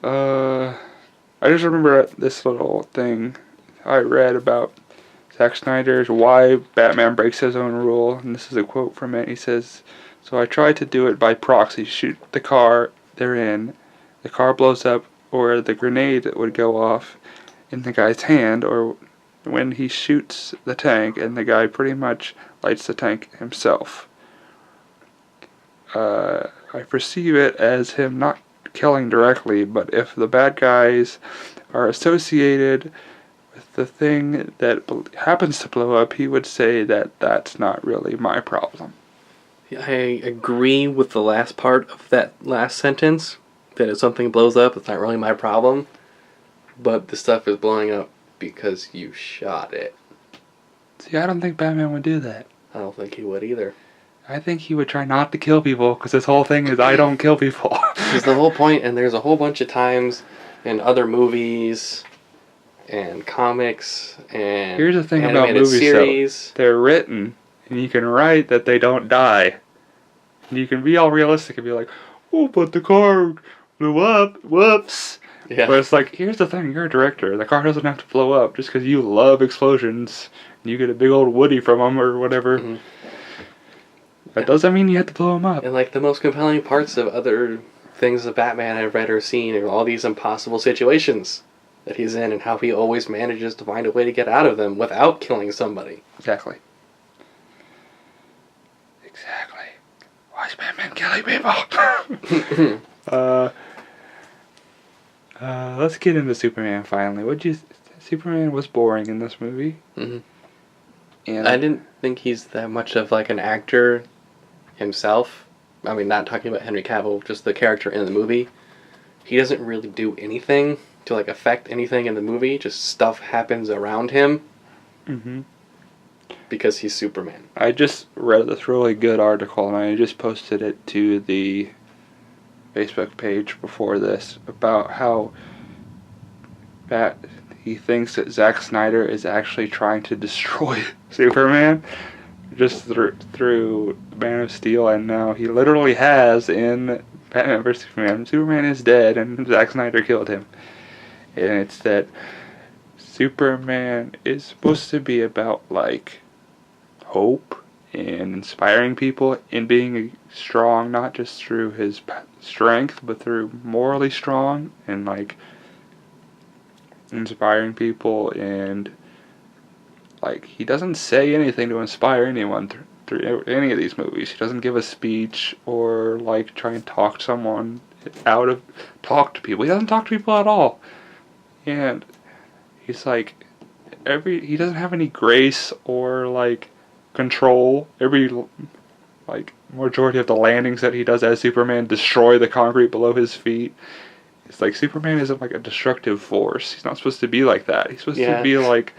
I just remember this little thing I read about Zack Snyder's why Batman breaks his own rule, and this is a quote from it. He says, "So I tried to do it by proxy, shoot the car they're in, the car blows up, or the grenade would go off in the guy's hand, or when he shoots the tank and the guy pretty much lights the tank himself. I perceive it as him not killing directly, but if the bad guys are associated with the thing that happens to blow up, he would say that that's not really my problem." I agree with the last part of that last sentence, that if something blows up, it's not really my problem, but the stuff is blowing up because you shot it. See, I don't think Batman would do that. I don't think he would either. I think he would try not to kill people, because his whole thing is I don't kill people. It's the whole point, and there's a whole bunch of times in other movies and comics and here's the thing about animated movies, series. though. They're written, and you can write that they don't die. And you can be all realistic and be like, oh, but the car blew up. Whoops. Yeah. But it's like, here's the thing. You're a director. The car doesn't have to blow up just because you love explosions. And you get a big old Woody from them or whatever. That doesn't mean you have to blow them up. And like the most compelling parts of other things of Batman I've read or seen are all these impossible situations that he's in, and how he always manages to find a way to get out of them without killing somebody. Exactly. Why is Batman killing people? Let's get into Superman finally. Superman was boring in this movie. And And I didn't think he's that much of like an actor himself. I mean, not talking about Henry Cavill, just the character in the movie. He doesn't really do anything to like affect anything in the movie. Just stuff happens around him. Because he's Superman. I just read this really good article, and I just posted it to the Facebook page before this, about how he thinks that Zack Snyder is actually trying to destroy Superman just through Man of Steel, and now he literally has in Batman vs. Superman. Superman is dead, and Zack Snyder killed him. And it's that Superman is supposed to be about, like, hope and inspiring people and being strong, not just through his strength, but through morally strong and, like, inspiring people. And, like, he doesn't say anything to inspire anyone through any of these movies. He doesn't give a speech or, like, try and talk someone talk to people. He doesn't talk to people at all. And he's like, he doesn't have any grace or, like, control. Every, like, majority of the landings that he does as Superman destroy the concrete below his feet. It's like, Superman isn't, like, a destructive force. He's not supposed to be like that. He's supposed to be, like,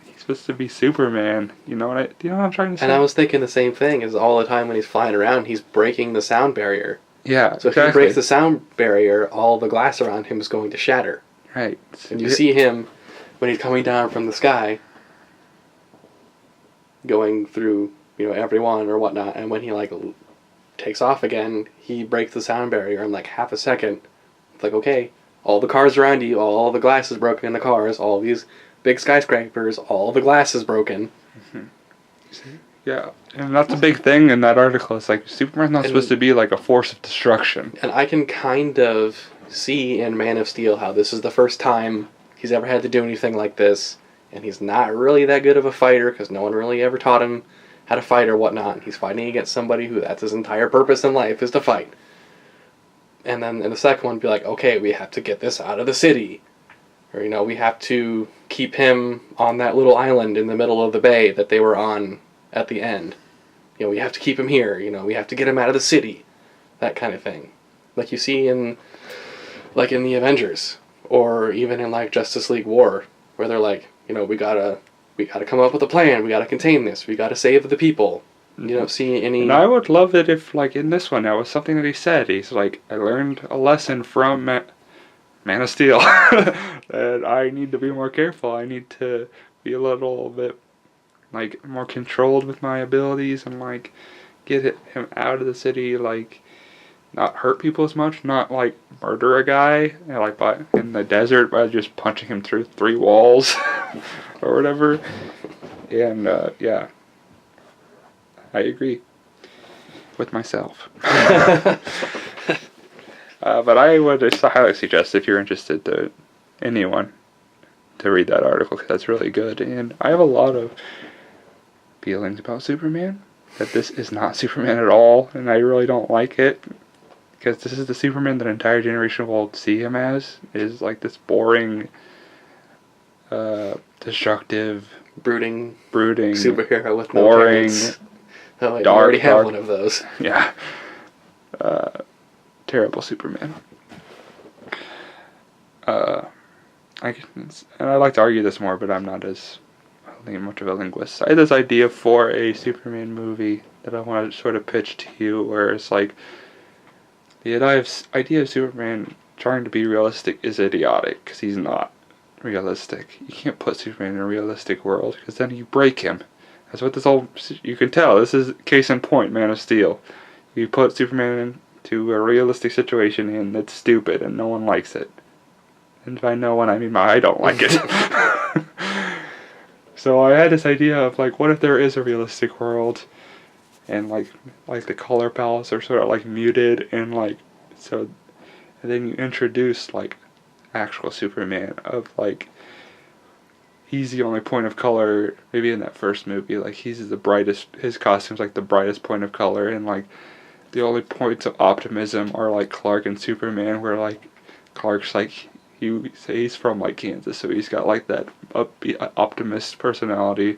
he's supposed to be Superman. You know what I'm trying to say? And I was thinking the same thing, is all the time when he's flying around, he's breaking the sound barrier. Yeah, so if he breaks the sound barrier, all the glass around him is going to shatter. Right. And you see him when he's coming down from the sky, going through, everyone or whatnot, and when he, like, takes off again, he breaks the sound barrier in like half a second. It's like, okay, all the cars around you, all the glass is broken in the cars, all these big skyscrapers, all the glass is broken. Mm-hmm. Yeah, and that's a big thing in that article. It's like, Superman's not supposed to be like a force of destruction. And I can kind of see in Man of Steel how this is the first time he's ever had to do anything like this, and he's not really that good of a fighter because no one really ever taught him how to fight or whatnot. He's fighting against somebody who that's his entire purpose in life is to fight. And then in the second one, be like, okay, we have to get this out of the city. Or, you know, we have to keep him on that little island in the middle of the bay that they were on at the end. You know, we have to keep him here. You know, we have to get him out of the city. That kind of thing. Like you see in the Avengers. Or even in, like, Justice League War. Where they're like, you know, we gotta come up with a plan. We gotta contain this. We gotta save the people. You don't see any... And I would love it if, like, in this one, that was something that he said. He's like, I learned a lesson from Man of Steel. That I need to be more careful. I need to be a little bit, like, more controlled with my abilities and, like, get him out of the city, like, not hurt people as much, not, like, murder a guy, you know, like, in the desert by just punching him through 3 walls or whatever. And, yeah. I agree with myself. But I would highly suggest, if you're interested, to anyone to read that article, because that's really good. And I have a lot of feelings about Superman, that this is not Superman at all, and I really don't like it, because this is the Superman that an entire generation will see him as, is like this boring, destructive, brooding superhero with no parents. Oh, you already have one of those. Yeah. Terrible Superman. And I'd like to argue this more, but I'm not as much of a linguist. I had this idea for a Superman movie that I want to sort of pitch to you, where it's like, the idea of Superman trying to be realistic is idiotic, because he's not realistic. You can't put Superman in a realistic world, because then you break him. That's what this whole... You can tell. This is case in point, Man of Steel. You put Superman into a realistic situation, and it's stupid, and no one likes it. And by no one, I mean I don't like it. So I had this idea of, like, what if there is a realistic world, and, like the color palettes are sort of, like, muted, and, like, so... And then you introduce, like, actual Superman of, like... He's the only point of color, maybe in that first movie, like, he's the brightest, his costume's, like, the brightest point of color, and, like, the only points of optimism are, like, Clark and Superman, where, like, Clark's, like, he's from, like, Kansas, so he's got, like, that upbeat, optimist personality,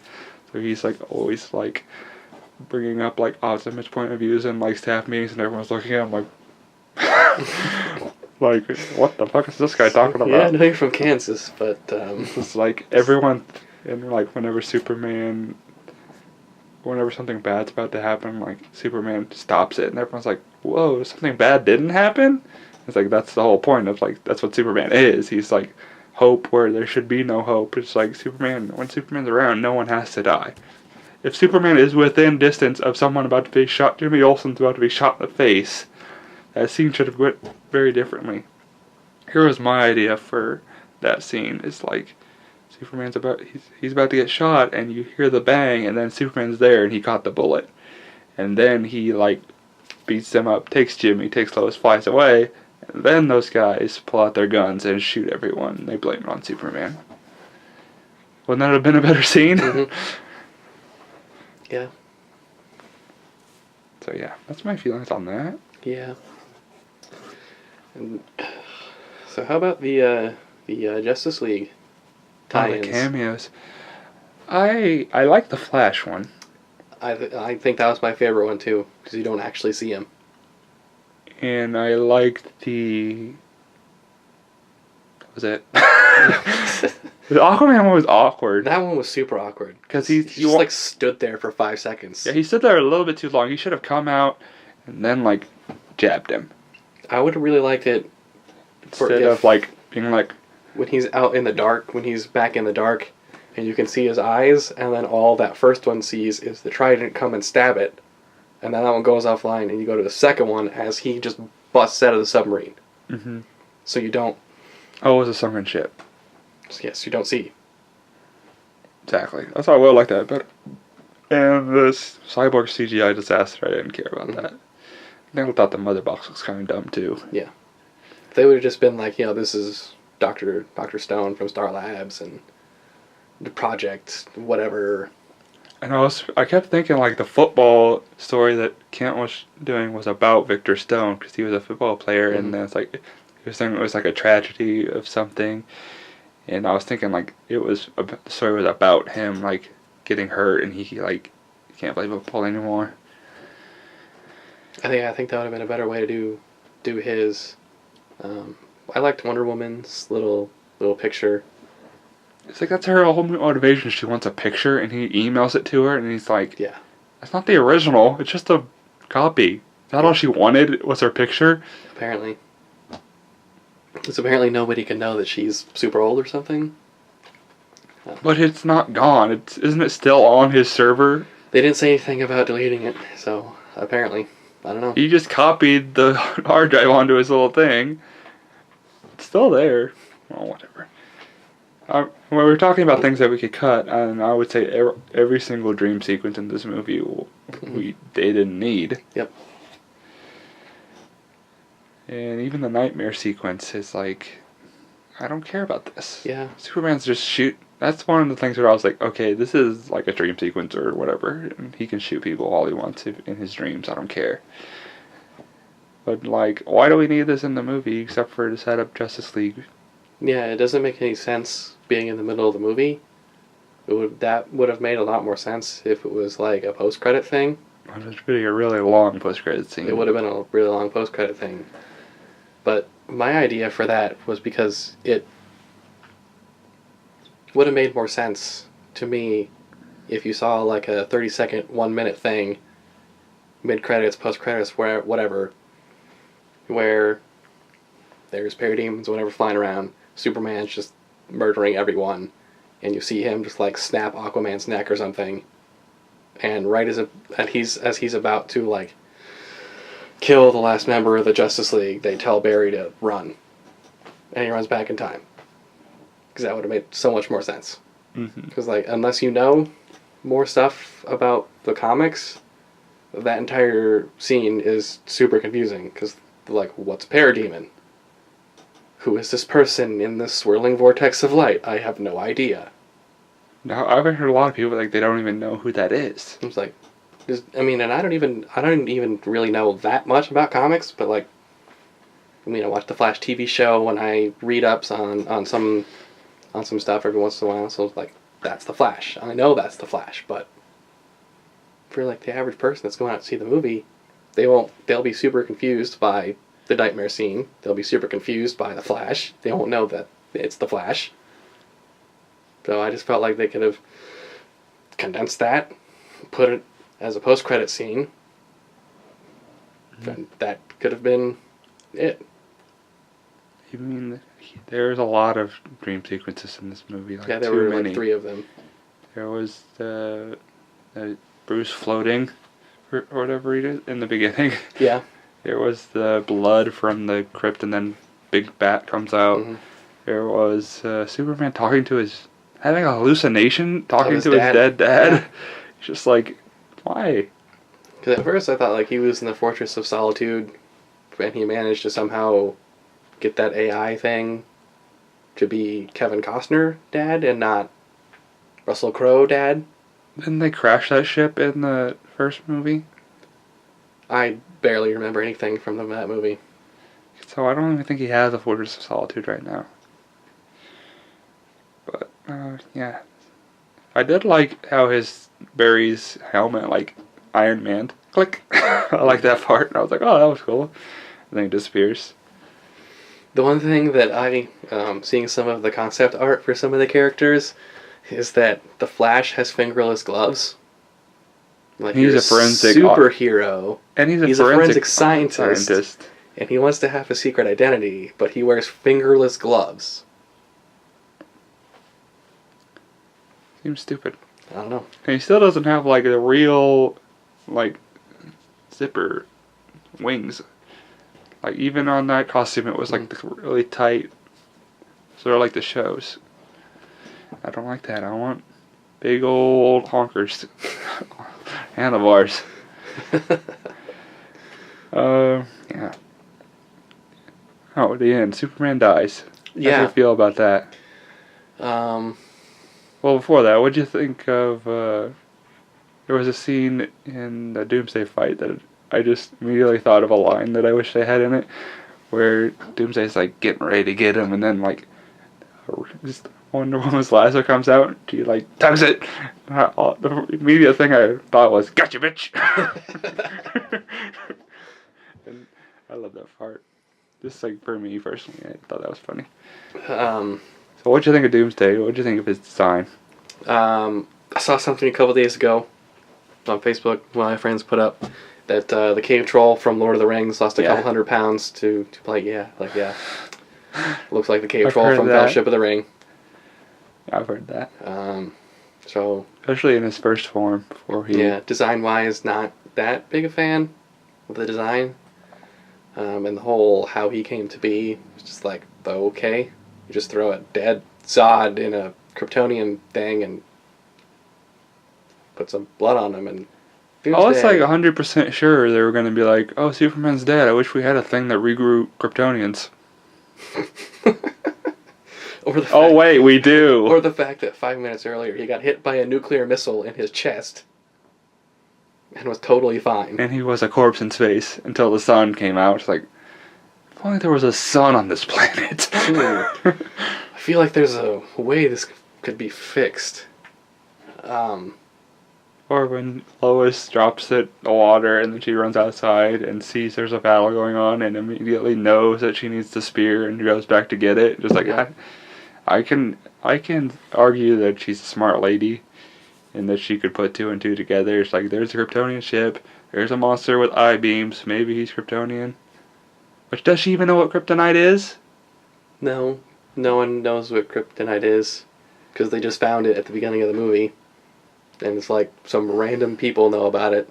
so he's, like, always, like, bringing up, like, optimist point of views in, like, staff meetings, and everyone's looking at him, like, like, what the fuck is this guy talking about? Yeah, I know you're from Kansas, but... It's like, everyone, and, like, whenever something bad's about to happen, like, Superman stops it, and everyone's like, whoa, something bad didn't happen? It's like, that's the whole point of, like, that's what Superman is. He's, like, hope where there should be no hope. It's like, when Superman's around, no one has to die. If Superman is within distance of someone about to be shot, Jimmy Olsen's about to be shot in the face, that scene should have went very differently. Here was my idea for that scene. It's like, Superman's he's about to get shot, and you hear the bang, and then Superman's there, and he caught the bullet. And then he, like, beats them up, takes Jimmy, takes Lois, flies away, and then those guys pull out their guns and shoot everyone, and they blame it on Superman. Wouldn't that have been a better scene? Mm-hmm. Yeah. So yeah, that's my feelings on that. Yeah. And so how about the Justice League tie-ins? The cameos. I like the Flash one. I think that was my favorite one too, because you don't actually see him. And I liked the... What was it? The Aquaman one was awkward. That one was super awkward. Because he just, like, stood there for 5 seconds. Yeah, he stood there a little bit too long. He should have come out and then, like, jabbed him. I would have really liked it instead of, like, being like... When he's out in the dark, when he's back in the dark, and you can see his eyes, and then all that first one sees is the trident come and stab it. and then that one goes offline, and you go to the second one as he just busts out of the submarine. Mm-hmm. So you don't. Oh, it was a sunken ship. Yes, you don't see. Exactly. That's why I would like that better. And this cyborg CGI disaster, I didn't care about that. I thought the mother box was kind of dumb too. Yeah. They would have just been like, this is Dr. Stone from Star Labs and the project, whatever. And I kept thinking like the football story that Kent was doing was about Victor Stone because he was a football player, and then it's like he was saying it was like a tragedy of something, and I was thinking like the story was about him like getting hurt and he like can't play football anymore. I think that would have been a better way to do his. I liked Wonder Woman's little picture. It's like that's her whole motivation. She wants a picture, and he emails it to her, and he's like, "Yeah, that's not the original. It's just a copy. Is that all she wanted was her picture?" Apparently. Because apparently nobody can know that she's super old or something. But it's not gone. Isn't it still on his server? They didn't say anything about deleting it, so apparently, I don't know. He just copied the hard drive onto his little thing. It's still there. Well, whatever. When we were talking about things that we could cut, and I would say every single dream sequence in this movie they didn't need. Yep. And even the nightmare sequence is like, I don't care about this. Yeah. Superman's just shoot. That's one of the things where I was like, okay, this is like a dream sequence or whatever. And he can shoot people all he wants in his dreams. I don't care. But like, why do we need this in the movie except for to set up Justice League? Yeah, it doesn't make any sense being in the middle of the movie. That would have made a lot more sense if it was like a post-credit thing. It was a really long post-credit scene. It would have been a really long post-credit thing. But my idea for that was because it would have made more sense to me if you saw like a 30-second, 1-minute thing, mid-credits, post-credits, whatever, where there's parademons or whatever flying around, Superman's just murdering everyone, and you see him just like snap Aquaman's neck or something, and right as he's about to like kill the last member of the Justice League, they tell Barry to run, and he runs back in time. Because that would have made so much more sense. Because like, unless you know more stuff about the comics, that entire scene is super confusing. Because like, what's a parademon? Who is this person in this swirling vortex of light? I have no idea. Now I've heard a lot of people like they don't even know who that is. It's like, and I don't even really know that much about comics, but like, I watch the Flash TV show and I read ups on some stuff every once in a while, so it's like, that's the Flash. I know that's the Flash, but for like the average person that's going out to see the movie, they'll be super confused by the nightmare scene. They'll be super confused by the Flash. They won't know that it's the Flash. So I just felt like they could have condensed that, put it as a post-credit scene, and that could have been it. I mean, there's a lot of dream sequences in this movie. Like, yeah, there were like 3 of them. There was the Bruce floating, or whatever he did in the beginning. Yeah. There was the blood from the crypt, and then Big Bat comes out. There was Superman having a hallucination, talking to his dead dad. Yeah. He's just like, why? Because at first I thought like he was in the Fortress of Solitude, and he managed to somehow get that AI thing to be Kevin Costner dad and not Russell Crowe dad. Didn't they crash that ship in the first movie? I barely remember anything from that movie. So I don't even think he has a Fortress of Solitude right now. But, yeah. I did like how Barry's helmet, like, Iron Man, click. I like that part. And I was like, oh, that was cool. And then he disappears. The one thing that I, seeing some of the concept art for some of the characters, is that the Flash has fingerless gloves. Like, he's a forensic superhero. And he's a forensic scientist. And he wants to have a secret identity, but he wears fingerless gloves. Seems stupid. I don't know. And he still doesn't have, like, a real, like, zipper wings. Like, even on that costume, it was like really tight. Sort of like the shows. I don't like that. I want big old honkers. Handlebars. Yeah. Oh, at the end, Superman dies. Yeah. How do you feel about that? Um, Well, before that, what'd you think of, there was a scene in the Doomsday fight that I just immediately thought of a line that I wish they had in it, where Doomsday's like getting ready to get him, and then like, just Wonder Woman's lasso comes out, and she like tugs it. The immediate thing I thought was, "Gotcha, bitch!" And I love that part. Just like for me personally, I thought that was funny. So what'd you think of Doomsday? What'd you think of his design? I saw something a couple days ago on Facebook. One of my friends put up that the cave troll from Lord of the Rings lost a couple 100 pounds to play. Yeah. Looks like the cave troll from Fellowship of the Ring. I've heard that. So especially in his first form before he. Yeah, design wise, not that big a fan of the design. And the whole how he came to be was just like, okay, you just throw a dead Zod in a Kryptonian thing and put some blood on him and. I was like 100% sure they were going to be like, oh, Superman's dead. I wish we had a thing that regrew Kryptonians. Oh, wait, we do. Or the fact that 5 minutes earlier he got hit by a nuclear missile in his chest and was totally fine. And he was a corpse in space until the sun came out. It's like, if only there was a sun on this planet. I feel like there's a way this could be fixed. Or when Lois drops it in the water and then she runs outside and sees there's a battle going on and immediately knows that she needs the spear and goes back to get it. Just like, I can argue that she's a smart lady and that she could put two and two together. It's like, there's a Kryptonian ship, there's a monster with eye beams, maybe he's Kryptonian. Which, does she even know what kryptonite is? No one knows what kryptonite is because they just found it at the beginning of the movie. And it's like some random people know about it.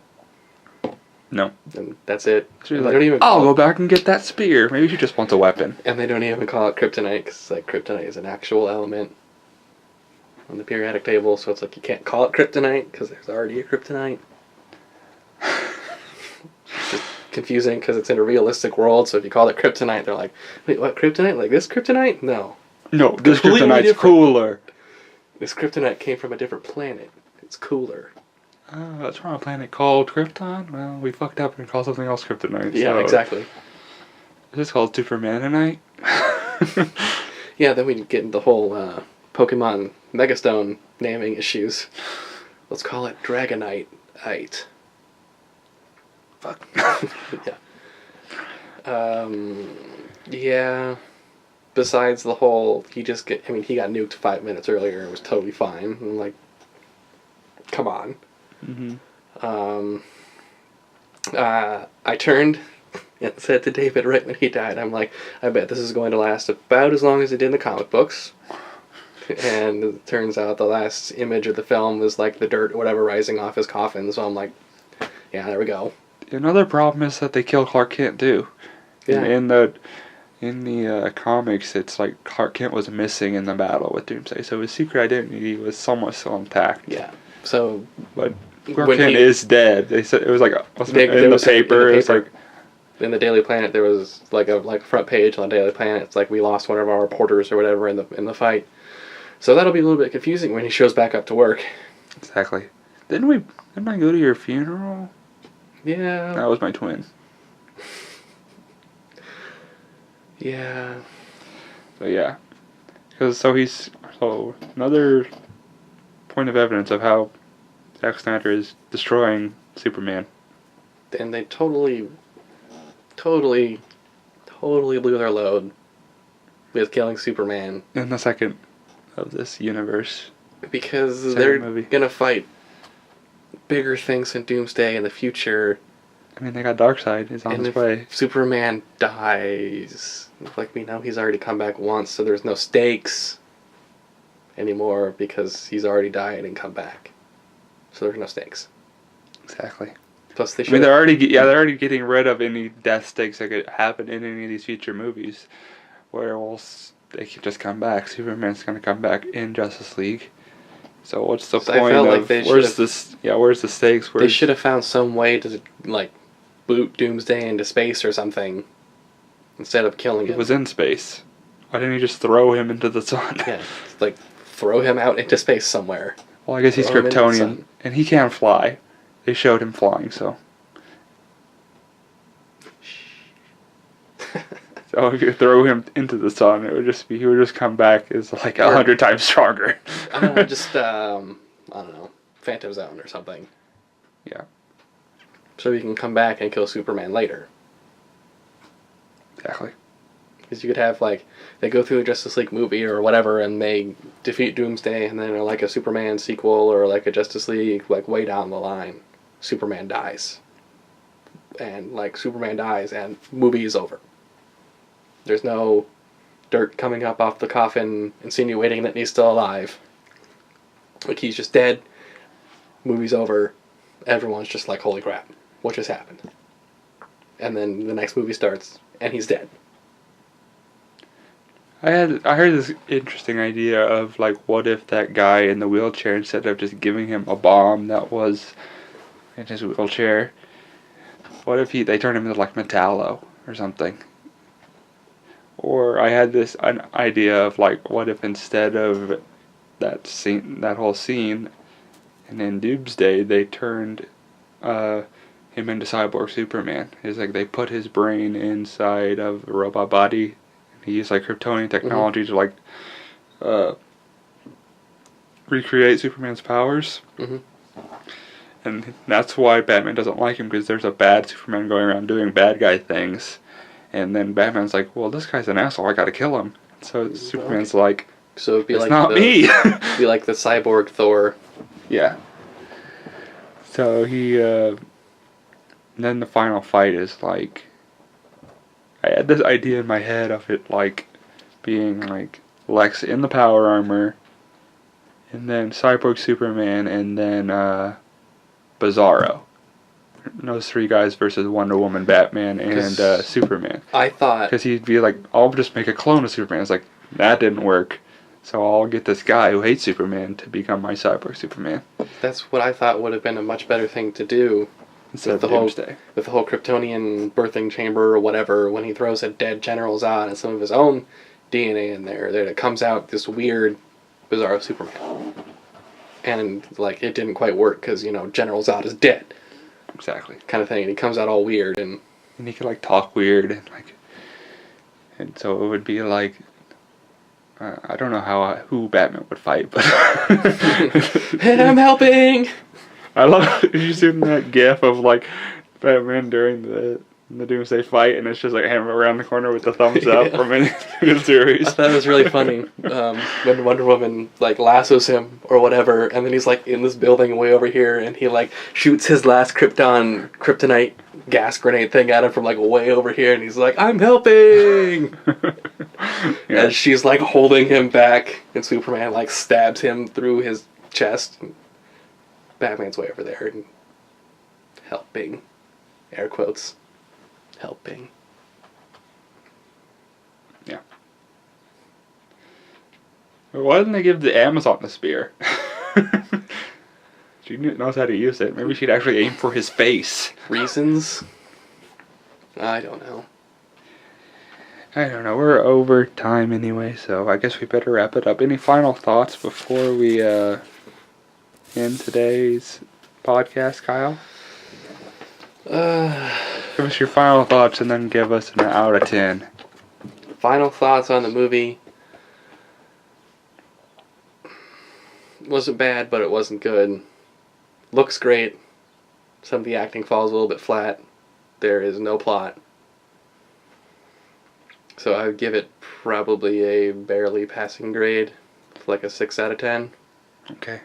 No. And that's it. She's like, I'll go back and get that spear. Maybe she just wants a weapon. And they don't even call it kryptonite because it's like kryptonite is an actual element on the periodic table. So it's like you can't call it kryptonite because there's already a kryptonite. It's just confusing because it's in a realistic world. So if you call it kryptonite, they're like, wait, what, kryptonite? Like this kryptonite? No. No, this kryptonite's cooler. This kryptonite came from a different planet. It's cooler. That's from a planet called Krypton? Well, we fucked up and called something else kryptonite. Yeah, so exactly. Is this called Supermanonite? Yeah, then we get into the whole Pokemon Megastone naming issues. Let's call it Dragonite. Fuck. Yeah. Yeah. Besides the whole, he got nuked 5 minutes earlier and was totally fine. I'm like, come on. Mm-hmm. I turned and said to David right when he died, I'm like, I bet this is going to last about as long as it did in the comic books. And it turns out the last image of the film was like the dirt or whatever rising off his coffin. So I'm like, yeah, there we go. Another problem is that they kill Clark Kent too. Yeah. In the comics, it's like Clark Kent was missing in the battle with Doomsday, so his secret identity was somewhat still intact. Yeah. So, but Clark Kent is dead. They said it was like in the paper. It was like in the Daily Planet there was like a front page on the Daily Planet. It's like we lost one of our reporters or whatever in the fight. So that'll be a little bit confusing when he shows back up to work. Exactly. Didn't I go to your funeral? Yeah. That was my twin. Yeah. So yeah, so another point of evidence of how Zack Snyder is destroying Superman. And they totally blew their load with killing Superman. In the second of this universe. Because they're gonna fight bigger things than Doomsday in the future. I mean, they got Darkseid. He's on his way. If Superman dies, like we know he's already come back once, so there's no stakes anymore because he's already died and come back. So there's no stakes. Exactly. Plus, they I should. mean, they're already getting rid of any death stakes that could happen in any of these future movies. Where they could just come back. Superman's gonna come back in Justice League. So what's the point I felt of like where's the stakes? They should have found some way to like boot Doomsday into space or something instead of killing him. He was in space. Why didn't he just throw him into the sun? Yeah, like throw him out into space somewhere. Well, I guess he's Kryptonian and he can't fly. They showed him flying, so. So if you throw him into the sun, he would just come back as like 100 times stronger. I don't know, just I don't know, Phantom Zone or something. Yeah. So he can come back and kill Superman later. Exactly. Because you could have like they go through a Justice League movie or whatever, and they defeat Doomsday, and then like a Superman sequel or like a Justice League like way down the line, Superman dies. And like Superman dies, and movie is over. There's no dirt coming up off the coffin insinuating that he's still alive. Like, he's just dead. Movie's over. Everyone's just like, holy crap, what just happened? And then the next movie starts, and he's dead. I heard this interesting idea of like, what if that guy in the wheelchair, instead of just giving him a bomb that was in his wheelchair, what if they turned him into like Metallo or something? Or I had an idea of like, what if instead of that whole scene, and in Doomsday they turned him into Cyborg Superman. It's like they put his brain inside of a robot body. And he used like Kryptonian technology to like recreate Superman's powers. Mm-hmm. And that's why Batman doesn't like him, because there's a bad Superman going around doing bad guy things. And then Batman's like, well, this guy's an asshole, I gotta kill him. So Superman's like, so it'd be it's like not me. It'd be like the cyborg Thor. Yeah. So then the final fight is like, I had this idea in my head of it like being like Lex in the power armor, and then Cyborg Superman, and then Bizarro. Those three guys versus Wonder Woman, Batman, and Superman. I thought... Because he'd be like, I'll just make a clone of Superman. It's like, that didn't work. So I'll get this guy who hates Superman to become my Cyborg Superman. That's what I thought would have been a much better thing to do. Instead with of Doomsday. With the whole Kryptonian birthing chamber or whatever, when he throws a dead General Zod and some of his own DNA in there, that it comes out this weird, Bizarro Superman. And, like, it didn't quite work because, General Zod is dead. Exactly. Kind of thing. And he comes out all weird and he could like talk weird and so it would be like I don't know who Batman would fight, but and I'm helping. I love you seen that gif of like Batman during the Doomsday fight, and it's just like him around the corner with the thumbs up from any series. I thought it was really funny when Wonder Woman like lassos him or whatever, and then he's like in this building way over here, and he like shoots his last kryptonite gas grenade thing at him from like way over here, and he's like, "I'm helping!" Yeah. And she's like holding him back, and Superman like stabs him through his chest. Batman's way over there and helping, air quotes. Helping. Yeah. Why didn't they give the Amazon the spear? She knows how to use it. Maybe she'd actually aim for his face. Reasons? I don't know. We're over time anyway, so I guess we better wrap it up. Any final thoughts before we end today's podcast, Kyle? Give us your final thoughts and then give us an out of 10. Final thoughts on the movie. Wasn't bad, but it wasn't good. Looks great. Some of the acting falls a little bit flat. There is no plot. So I would give it probably a barely passing grade. Like a 6 out of 10. Okay.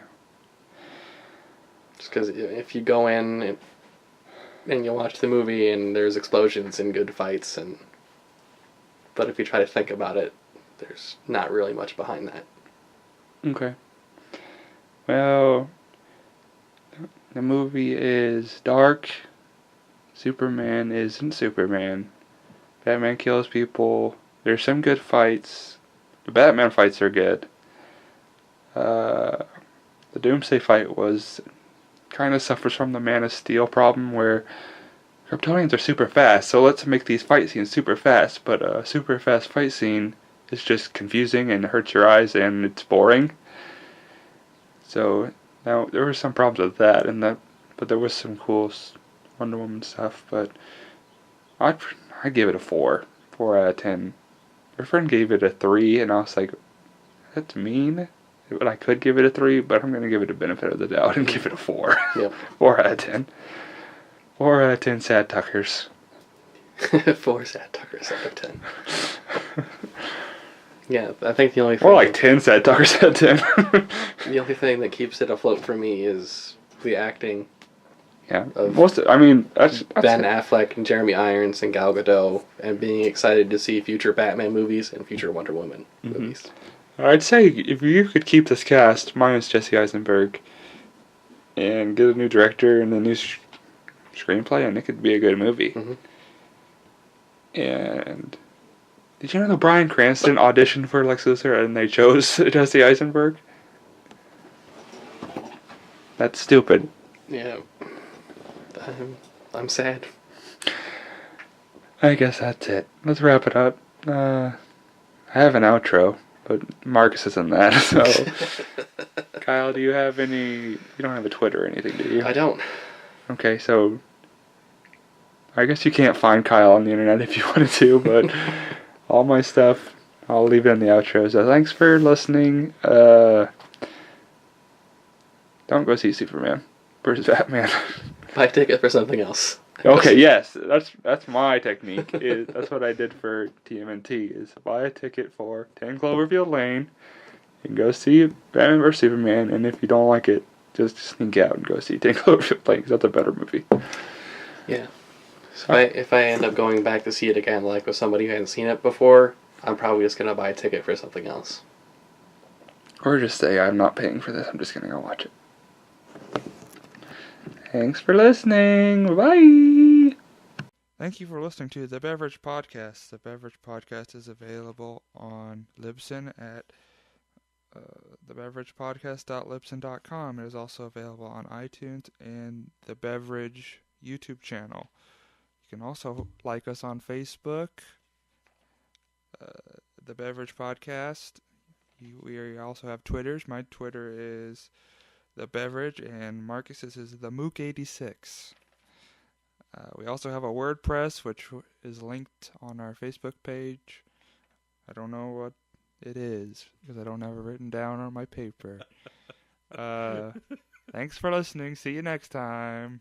Just because if you go in and you watch the movie and there's explosions and good fights, but if you try to think about it, there's not really much behind that. Okay. Well, the movie is dark, Superman isn't Superman. Batman kills people. There's some good fights. The Batman fights are good. The Doomsday fight kind of suffers from the Man of Steel problem where Kryptonians are super fast, so let's make these fight scenes super fast, but a super fast fight scene is just confusing and hurts your eyes and it's boring. So now there were some problems with that, but there was some cool Wonder Woman stuff. But I'd give it a 4 out of 10. My friend gave it a 3, and I was like, that's mean. But I could give it a 3, but I'm gonna give it a benefit of the doubt and give it a 4. Yep. 4 out of 10. 4 out of 10 sad tuckers. 4 sad tuckers out of 10. Yeah, I think the only thing... More like 10 sad tuckers out of 10. The only thing that keeps it afloat for me is the acting. Yeah. Of that's Ben Affleck and Jeremy Irons and Gal Gadot, and being excited to see future Batman movies and future Wonder Woman movies. I'd say if you could keep this cast, minus Jesse Eisenberg, and get a new director and a new screenplay, and it could be a good movie. Mm-hmm. And did you know that Bryan Cranston auditioned for Lex Luthor and they chose Jesse Eisenberg? That's stupid. Yeah. I'm sad. I guess that's it. Let's wrap it up. I have an outro, but Marcus isn't that, so... Kyle, do you have any... You don't have a Twitter or anything, do you? I don't. Okay, so... I guess you can't find Kyle on the internet if you wanted to, but... all my stuff, I'll leave it in the outro. So thanks for listening. Don't go see Superman versus Batman. Buy a ticket for something else. Okay, yes, that's my technique. That's what I did for TMNT, is buy a ticket for 10 Cloverfield Lane and go see Batman vs. Superman, and if you don't like it, just sneak out and go see 10 Cloverfield Lane, because that's a better movie. Yeah. So if I end up going back to see it again, like with somebody who hadn't seen it before, I'm probably just going to buy a ticket for something else. Or just say, I'm not paying for this, I'm just going to go watch it. Thanks for listening. Bye. Thank you for listening to The Beverage Podcast. The Beverage Podcast is available on Libsyn at thebeveragepodcast.libsyn.com. It is also available on iTunes and the Beverage YouTube channel. You can also like us on Facebook, The Beverage Podcast. We also have Twitters. My Twitter is The Beverage, and Marcus's is The Mook86. We also have a WordPress, which is linked on our Facebook page. I don't know what it is, because I don't have it written down on my paper. Thanks for listening. See you next time.